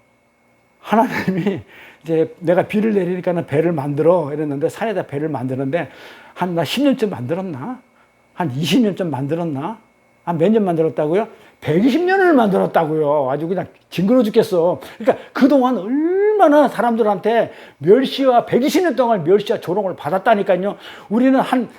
하나님이 이제 내가 비를 내리니까 배를 만들어 이랬는데, 산에다 배를 만드는데 한 나 10년쯤 만들었나? 한 20년쯤 만들었나? 한 몇 년 만들었다고요? 120년을 만들었다고요. 아주 그냥 징그러 죽겠어. 그러니까 그동안 얼마나 사람들한테 멸시와 120년 동안 멸시와 조롱을 받았다니까요. 우리는 한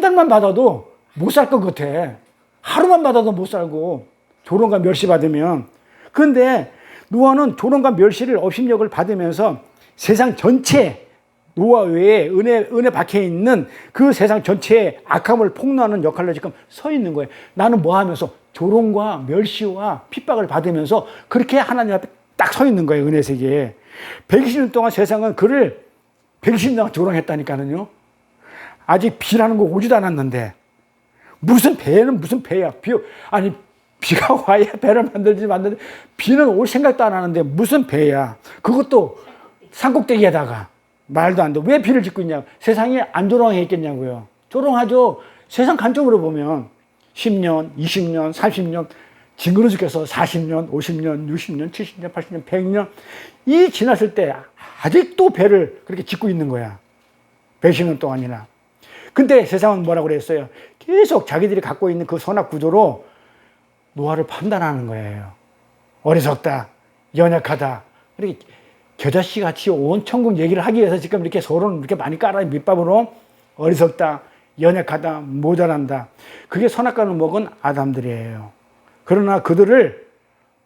달만 받아도 못 살 것 같아. 하루만 받아도 못 살고, 조롱과 멸시 받으면. 그런데 노아는 조롱과 멸시를 업신여기를 받으면서 세상 전체, 노아 외에 은혜 박혀 있는 그 세상 전체의 악함을 폭로하는 역할로 지금 서 있는 거예요. 나는 뭐 하면서 조롱과 멸시와 핍박을 받으면서 그렇게 하나님 앞에 딱 서 있는 거예요. 은혜 세계에. 120년 동안 세상은 그를 120년 동안 조롱했다니까요. 아직 비라는 거 오지도 않았는데, 무슨 배는 무슨 배야. 비가 와야 배를 만들지, 비는 올 생각도 안 하는데 무슨 배야. 그것도 산꼭대기에다가. 말도 안 돼. 왜 비를 짓고 있냐고. 세상이 안 조롱했겠냐고요. 조롱하죠. 세상 관점으로 보면 10년, 20년, 30년, 징그러 죽겠어. 40년, 50년, 60년, 70년, 80년, 100년. 이 지났을 때 아직도 배를 그렇게 짓고 있는 거야. 110년 동안이나. 근데 세상은 뭐라고 그랬어요? 계속 자기들이 갖고 있는 그 선악 구조로 노아를 판단하는 거예요. 어리석다, 연약하다. 이렇게 겨자씨 같이 온 천국 얘기를 하기 위해서 지금 이렇게 서로는 이렇게 많이 깔아 밑밥으로 어리석다, 연약하다, 모자란다. 그게 선악과를 먹은 아담들이에요. 그러나 그들을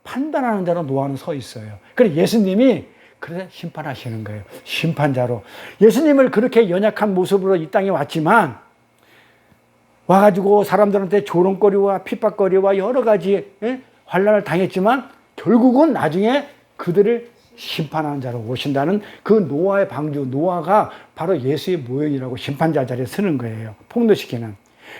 판단하는 자로 노아는 서 있어요. 그래서 예수님이 그래서 심판하시는 거예요. 심판자로. 예수님을 그렇게 연약한 모습으로 이 땅에 왔지만 와가지고 사람들한테 조롱거리와 핍박거리와 여러 가지 환난을 당했지만 결국은 나중에 그들을 심판하는 자로 오신다는 그 노아의 방주, 노아가 바로 예수의 모형이라고 심판자 자리에 서는 거예요. 폭로시키는.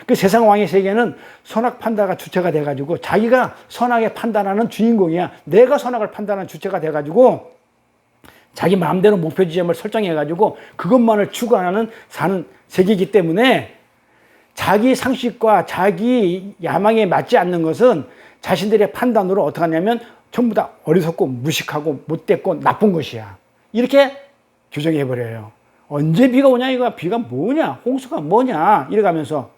그 세상 왕의 세계는 선악 판다가 주체가 돼가지고 자기가 선악에 판단하는 주인공이야. 내가 선악을 판단하는 주체가 돼가지고 자기 마음대로 목표 지점을 설정해가지고 그것만을 추구하는 사는 세계이기 때문에 자기 상식과 자기 야망에 맞지 않는 것은 자신들의 판단으로 어떻게 하냐면 전부 다 어리석고 무식하고 못됐고 나쁜 것이야. 이렇게 규정해버려요. 언제 비가 오냐 이거 비가 뭐냐 홍수가 뭐냐 이래가면서.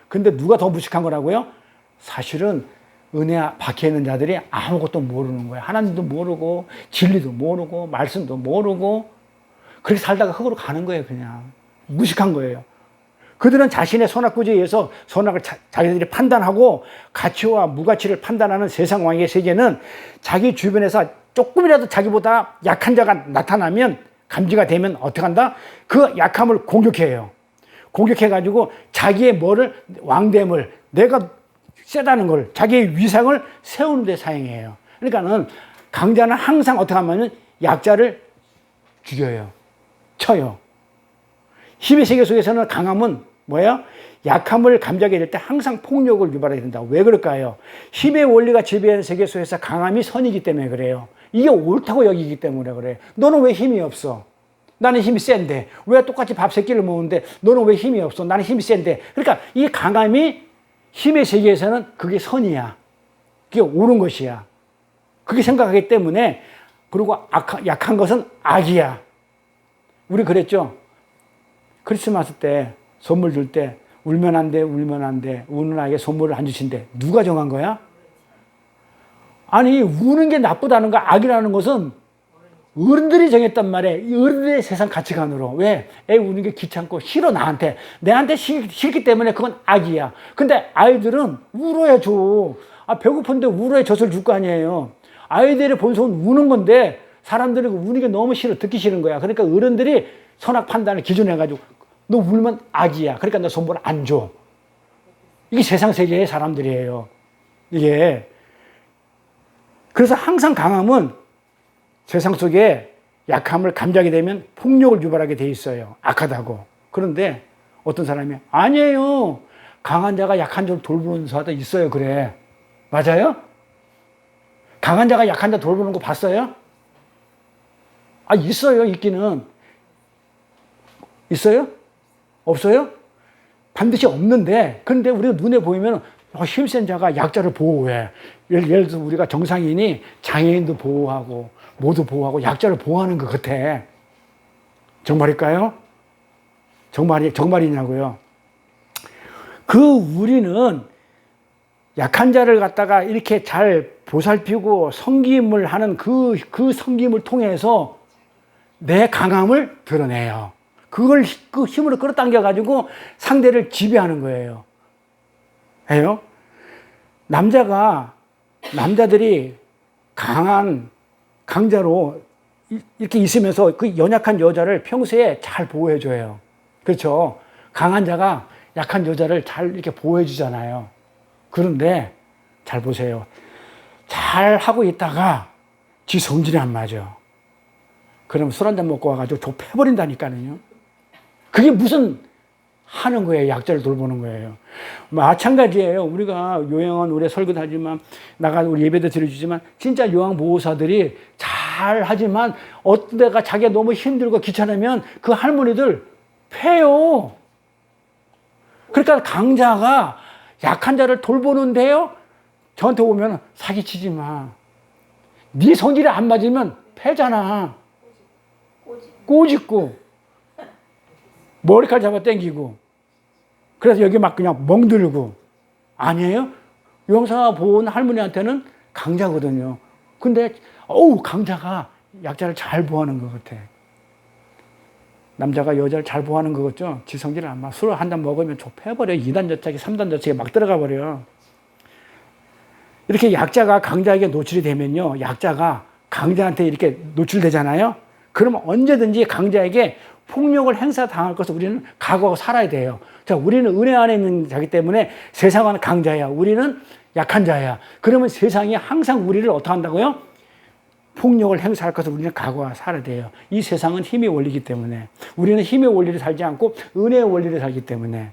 근데 누가 더 무식한 거라고요? 사실은 은혜 박혀 있는 자들이 아무것도 모르는 거야. 하나님도 모르고 진리도 모르고 말씀도 모르고 그렇게 살다가 흙으로 가는 거예요. 그냥 무식한 거예요. 그들은 자신의 선악구제에 의해서 선악을 자기들이 판단하고 가치와 무가치를 판단하는 세상 왕의 세계는 자기 주변에서 조금이라도 자기보다 약한 자가 나타나면 감지가 되면 어떻게 한다? 그 약함을 공격해요. 공격해가지고 자기의 뭐를 왕됨을 내가 세다는 걸 자기의 위상을 세우는 데 사용해요. 그러니까는 강자는 항상 어떻게 하면 약자를 죽여요. 쳐요. 힘의 세계 속에서는 강함은 뭐예요? 약함을 감지하게 될 때 항상 폭력을 유발하게 된다. 왜 그럴까요? 힘의 원리가 지배하는 세계 속에서 강함이 선이기 때문에 그래요. 이게 옳다고 여기기 때문에 그래. 너는 왜 힘이 없어? 나는 힘이 센데. 왜 똑같이 밥 3끼를 먹는데 너는 왜 힘이 없어? 나는 힘이 센데. 그러니까 이 강함이 힘의 세계에서는 그게 선이야. 그게 옳은 것이야. 그렇게 생각하기 때문에 그리고 약한 것은 악이야. 우리 그랬죠? 크리스마스 때 선물 줄 때 울면 안 돼, 울면 안 돼. 우는 아이에게 선물을 안 주신대. 누가 정한 거야? 아니 우는 게 나쁘다는 거 악이라는 것은 어른들이 정했단 말이에요. 어른들의 세상 가치관으로. 왜? 애 우는 게 귀찮고 싫어 나한테. 내한테 싫기 때문에 그건 악이야. 근데 아이들은 울어야죠. 배고픈데 울어야 젖을 줄 거 아니에요. 아이들의 본성은 우는 건데 사람들이 우는 게 너무 싫어. 듣기 싫은 거야. 그러니까 어른들이 선악 판단을 기준해가지고 너 울면 악이야. 그러니까 너 선물 안 줘. 이게 세상 세계의 사람들이에요. 이게. 그래서 항상 강함은 세상 속에 약함을 감지하게 되면 폭력을 유발하게 돼 있어요. 악하다고. 그런데 어떤 사람이 아니에요. 강한 자가 약한 자를 돌보는 사도 있어요. 그래. 맞아요? 강한 자가 약한 자 돌보는 거 봤어요? 있어요. 있기는. 있어요? 없어요? 반드시 없는데, 그런데 우리가 눈에 보이면 힘센 자가 약자를 보호해. 예를 들어서 우리가 정상인이 장애인도 보호하고 모두 보호하고 약자를 보호하는 것 같아. 정말일까요? 정말이냐고요. 우리는 약한 자를 갖다가 이렇게 잘 보살피고 섬김을 하는 그 섬김을 통해서 내 강함을 드러내요. 그걸 그 힘으로 끌어당겨가지고 상대를 지배하는 거예요. 해요? 남자들이 강자로 이렇게 있으면서 그 연약한 여자를 평소에 잘 보호해줘요. 그렇죠? 강한 자가 약한 여자를 잘 이렇게 보호해주잖아요. 그런데 잘 보세요. 잘 하고 있다가 지 성질이 안 맞아. 그럼 술 한잔 먹고 와가지고 좁혀버린다니까요. 그게 무슨 하는 거예요. 약자를 돌보는 거예요. 마찬가지예요. 우리가 요양원 우리 설교도 하지만 우리 예배도 드려주지만 진짜 요양보호사들이 잘 하지만 어떤 데가 자기가 너무 힘들고 귀찮으면 그 할머니들 패요. 그러니까 강자가 약한 자를 돌보는데요. 저한테 오면 사기치지 마. 네 성질이 안 맞으면 패잖아. 꼬집고 머리칼 잡아 당기고 그래서 여기 막 그냥 멍들고 아니에요? 요양사 보온 할머니한테는 강자거든요. 근데 강자가 약자를 잘 보호하는 것 같아. 남자가 여자를 잘 보호하는 거겠죠. 지성질 안 막. 술 한 잔 먹으면 좁혀버려. 2단 저짝이 3단 저짝이 막 들어가 버려. 이렇게 약자가 강자에게 노출이 되면요. 약자가 강자한테 이렇게 노출되잖아요. 그러면 언제든지 강자에게 폭력을 행사당할 것을 우리는 각오하고 살아야 돼요. 자, 우리는 은혜 안에 있는 자기 때문에 세상은 강자야. 우리는 약한 자야. 그러면 세상이 항상 우리를 어떻게 한다고요? 폭력을 행사할 것을 우리는 각오하고 살아야 돼요. 이 세상은 힘의 원리이기 때문에. 우리는 힘의 원리를 살지 않고 은혜의 원리를 살기 때문에.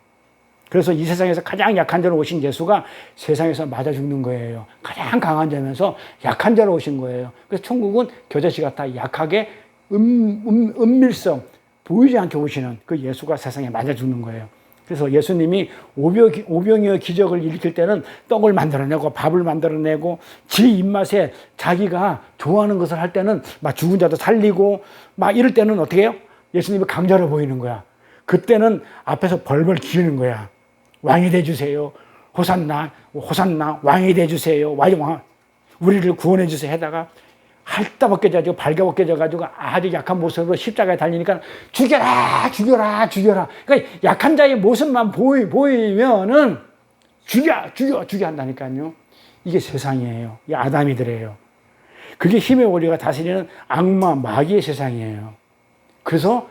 그래서 이 세상에서 가장 약한 자로 오신 예수가 세상에서 맞아 죽는 거예요. 가장 강한 자면서 약한 자로 오신 거예요. 그래서 천국은 겨자씨 같아 약하게 은밀성, 보이지 않게 오시는 그 예수가 세상에 맞아 죽는 거예요. 그래서 예수님이 오병이어 기적을 일으킬 때는 떡을 만들어내고 밥을 만들어내고 지 입맛에 자기가 좋아하는 것을 할 때는 막 죽은 자도 살리고 막 이럴 때는 어떻게 해요? 예수님이 강자로 보이는 거야. 그때는 앞에서 벌벌 기우는 거야. 왕이 돼주세요. 호산나, 호산나, 왕이 돼주세요. 왕, 우리를 구원해 주세요. 해다가 할따벗겨져가지고 발가벗겨져가지고 아주 약한 모습으로 십자가에 달리니까 죽여라, 죽여라, 죽여라. 그러니까 약한 자의 모습만 보이면은 죽여 한다니까요. 이게 세상이에요. 이게 아담이들이에요. 그게 힘의 원리가 다스리는 악마, 마귀의 세상이에요. 그래서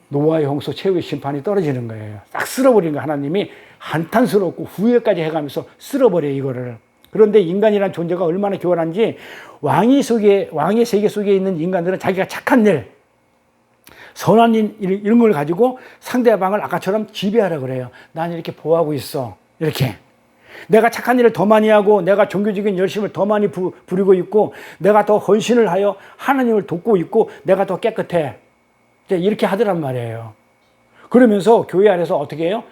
노아의 홍수 최후의 심판이 떨어지는 거예요. 딱 쓸어버리는 거 하나님이 한탄스럽고 후회까지 해가면서 쓸어버려요, 이거를. 그런데 인간이란 존재가 얼마나 교활한지 왕의 세계 속에 있는 인간들은 자기가 착한 일, 선한 일, 이런 걸 가지고 상대방을 아까처럼 지배하라 그래요. 난 이렇게 보호하고 있어. 이렇게. 내가 착한 일을 더 많이 하고 내가 종교적인 열심을 더 많이 부리고 있고 내가 더 헌신을 하여 하나님을 돕고 있고 내가 더 깨끗해. 이렇게 하더란 말이에요. 그러면서 교회 안에서 어떻게 해요?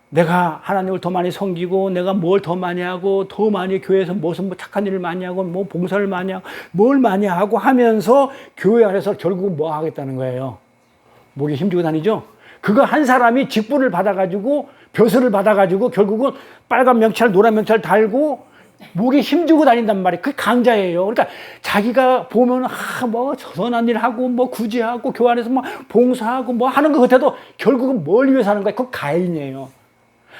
내가 하나님을 더 많이 섬기고 내가 뭘 더 많이 하고 더 많이 교회에서 무슨 뭐 착한 일을 많이 하고 뭐 봉사를 많이 하고 뭘 많이 하고 하면서 교회 안에서 결국 뭐 하겠다는 거예요. 목에 힘주고 다니죠. 그거 한 사람이 직분을 받아가지고 벼슬을 받아가지고 결국은 빨간 명찰 노란 명찰 달고 목에 힘주고 다닌단 말이에요. 그게 강자예요. 그러니까 자기가 보면 뭐 선한 일 하고 뭐 구제하고 교회 안에서 뭐 봉사하고 뭐 하는 것 같아도 결국은 뭘 위해서 하는 거예요? 그거 가인이에요.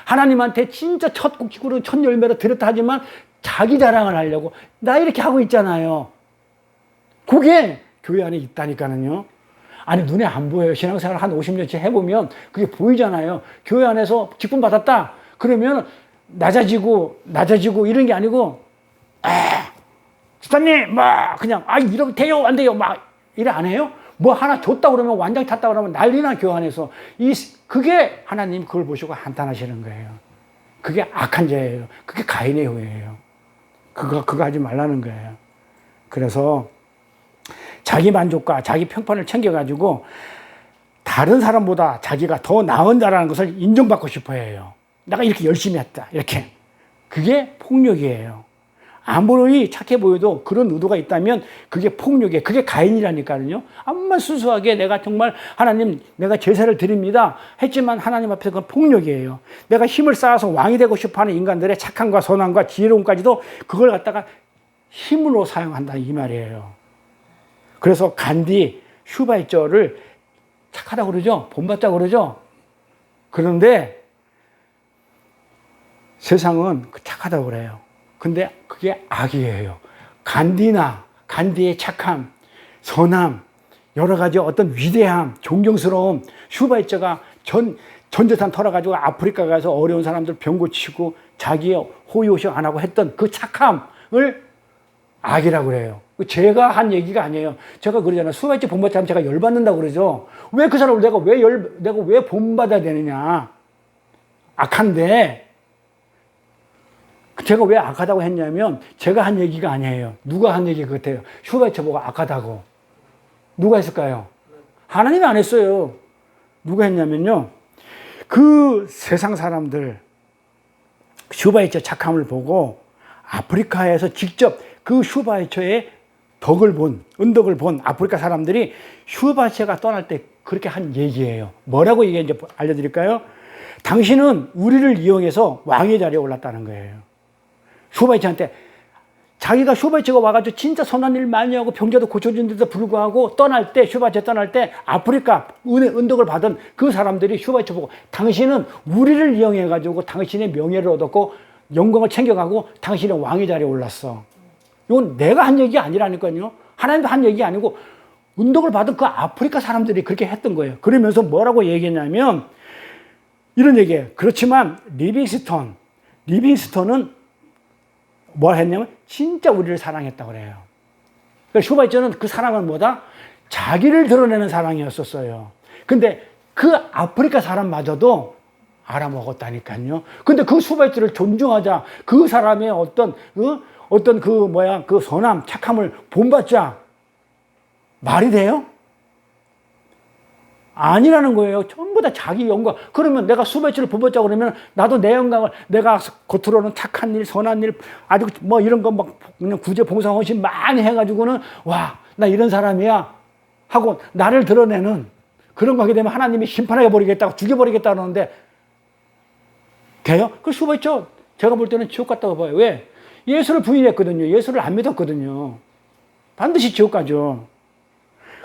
하나님한테 진짜 첫 곡식으로 첫 열매로 드렸다 하지만 자기 자랑을 하려고 나 이렇게 하고 있잖아요. 그게 교회 안에 있다니까는요. 아니 눈에 안 보여요. 신앙생활 한 50년째 해보면 그게 보이잖아요. 교회 안에서 직분 받았다. 그러면 낮아지고 이런 게 아니고 집사님 뭐 그냥 이러면 돼요 안 돼요 막 이래 안 해요? 뭐 하나 줬다 그러면 완장 탔다 그러면 난리나 교회 안에서. 그게 하나님 그걸 보시고 한탄하시는 거예요. 그게 악한 죄예요. 그게 가인의 후예요. 그거 하지 말라는 거예요. 그래서 자기 만족과 자기 평판을 챙겨가지고 다른 사람보다 자기가 더 나은 자라는 것을 인정받고 싶어 해요. 내가 이렇게 열심히 했다. 이렇게. 그게 폭력이에요. 아무리 착해 보여도 그런 의도가 있다면 그게 폭력이에요. 그게 가인이라니까요. 암만 순수하게 내가 정말 하나님 내가 제사를 드립니다 했지만 하나님 앞에서 그건 폭력이에요. 내가 힘을 쌓아서 왕이 되고 싶어하는 인간들의 착함과 선함과 지혜로움까지도 그걸 갖다가 힘으로 사용한다 이 말이에요. 그래서 간디 슈바이처를 착하다고 그러죠. 본받자고 그러죠. 그런데 세상은 착하다고 그래요. 근데 그게 악이에요. 간디의 착함, 선함, 여러 가지 어떤 위대함, 존경스러움, 슈바이처가 전재산 털어가지고 아프리카 가서 어려운 사람들 병 고치고 자기의 호의호식 안 하고 했던 그 착함을 악이라고 그래요. 제가 한 얘기가 아니에요. 제가 그러잖아요. 슈바이처 본받자 하면 제가 열받는다고 그러죠. 왜 그 사람을 내가 왜 본받아야 되느냐. 악한데, 제가 왜 악하다고 했냐면 제가 한 얘기가 아니에요. 누가 한 얘기 같아요. 슈바이처 보고 악하다고. 누가 했을까요? 하나님이 안 했어요. 누가 했냐면요. 그 세상 사람들 슈바이처 착함을 보고 아프리카에서 직접 그 슈바이처의 은덕을 본 아프리카 사람들이 슈바이처가 떠날 때 그렇게 한 얘기예요. 뭐라고 얘기했는지 알려드릴까요? 당신은 우리를 이용해서 왕의 자리에 올랐다는 거예요. 슈바이처한테 자기가 슈바이처가 와가지고 진짜 선한 일 많이 하고 병자도 고쳐준 데도 불구하고 떠날 때, 슈바이처 떠날 때 아프리카 은덕을 받은 그 사람들이 슈바이처 보고 당신은 우리를 이용해가지고 당신의 명예를 얻었고 영광을 챙겨가고 당신의 왕의 자리에 올랐어. 이건 내가 한 얘기 아니라니까요. 하나님도 한 얘기 아니고 은덕을 받은 그 아프리카 사람들이 그렇게 했던 거예요. 그러면서 뭐라고 얘기했냐면 이런 얘기예요. 그렇지만 리빙스턴은 뭘 했냐면 진짜 우리를 사랑했다고 그래요. 그러니까 슈바이처는 그 사랑은 뭐다? 자기를 드러내는 사랑이었었어요. 근데 그 아프리카 사람마저도 알아먹었다니까요. 근데 그 슈바이처를 존중하자 그 사람의 어떤 그 선함, 착함을 본받자 말이 돼요? 아니라는 거예요. 전부 다 자기 영광. 그러면 내가 슈바이처를 본받자 그러면 나도 내 영광을 내가 겉으로는 착한 일, 선한 일, 아주 뭐 이런 거 막 그냥 구제 봉사 헌신 많이 해가지고는 와, 나 이런 사람이야 하고 나를 드러내는 그런 거 하게 되면 하나님이 심판해 버리겠다고 죽여버리겠다 그러는데 돼요? 그 슈바이처 제가 볼 때는 지옥 같다고 봐요. 왜? 예수를 부인했거든요. 예수를 안 믿었거든요. 반드시 지옥 가죠.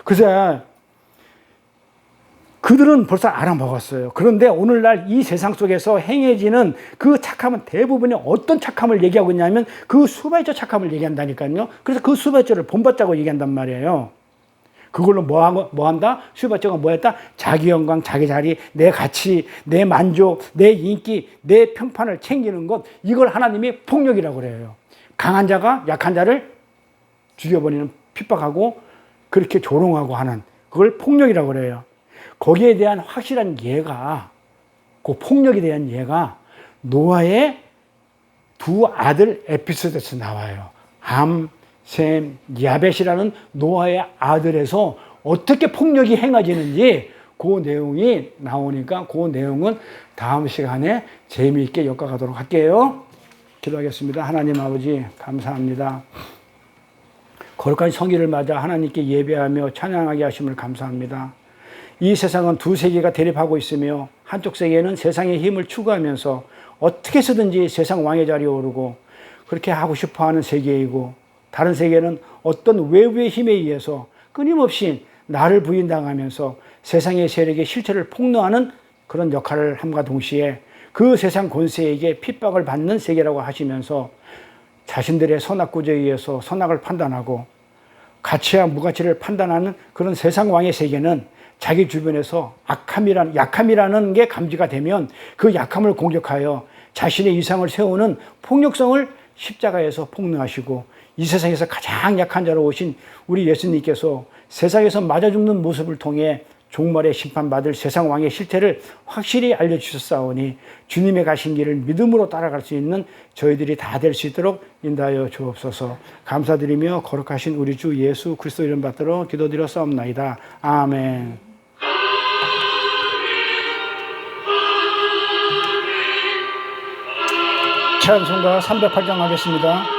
그래서 그들은 벌써 알아먹었어요. 그런데 오늘날 이 세상 속에서 행해지는 그 착함은 대부분이 어떤 착함을 얘기하고 있냐면 그 슈바이처 착함을 얘기한다니까요. 그래서 그 슈바이처를 본받자고 얘기한단 말이에요. 그걸로 뭐 한다? 슈바이처가 뭐 했다? 자기 영광, 자기 자리, 내 가치, 내 만족, 내 인기, 내 평판을 챙기는 것, 이걸 하나님이 폭력이라고 그래요. 강한 자가 약한 자를 죽여버리는, 핍박하고 그렇게 조롱하고 하는 그걸 폭력이라고 그래요. 거기에 대한 확실한 예가, 그 폭력에 대한 예가 노아의 두 아들 에피소드에서 나와요. 함, 셈, 야벳이라는 노아의 아들에서 어떻게 폭력이 행해지는지 그 내용이 나오니까 그 내용은 다음 시간에 재미있게 엮어가도록 할게요. 기도하겠습니다. 하나님 아버지 감사합니다. 거룩한 성일을 맞아 하나님께 예배하며 찬양하게 하심을 감사합니다. 이 세상은 두 세계가 대립하고 있으며 한쪽 세계는 세상의 힘을 추구하면서 어떻게 해서든지 세상 왕의 자리에 오르고 그렇게 하고 싶어하는 세계이고 다른 세계는 어떤 외부의 힘에 의해서 끊임없이 나를 부인당하면서 세상의 세력의 실체를 폭로하는 그런 역할을 함과 동시에 그 세상 권세에게 핍박을 받는 세계라고 하시면서 자신들의 선악구조에 의해서 선악을 판단하고 가치와 무가치를 판단하는 그런 세상 왕의 세계는 자기 주변에서 약함이라는 게 감지가 되면 그 약함을 공격하여 자신의 이상을 세우는 폭력성을 십자가에서 폭로하시고 이 세상에서 가장 약한 자로 오신 우리 예수님께서 세상에서 맞아 죽는 모습을 통해 종말에 심판받을 세상 왕의 실태를 확실히 알려주셨사오니 주님의 가신 길을 믿음으로 따라갈 수 있는 저희들이 다 될 수 있도록 인도하여 주옵소서. 감사드리며 거룩하신 우리 주 예수 그리스도 이름 받들어 기도드렸사옵나이다. 아멘. 찬송가 308장 하겠습니다.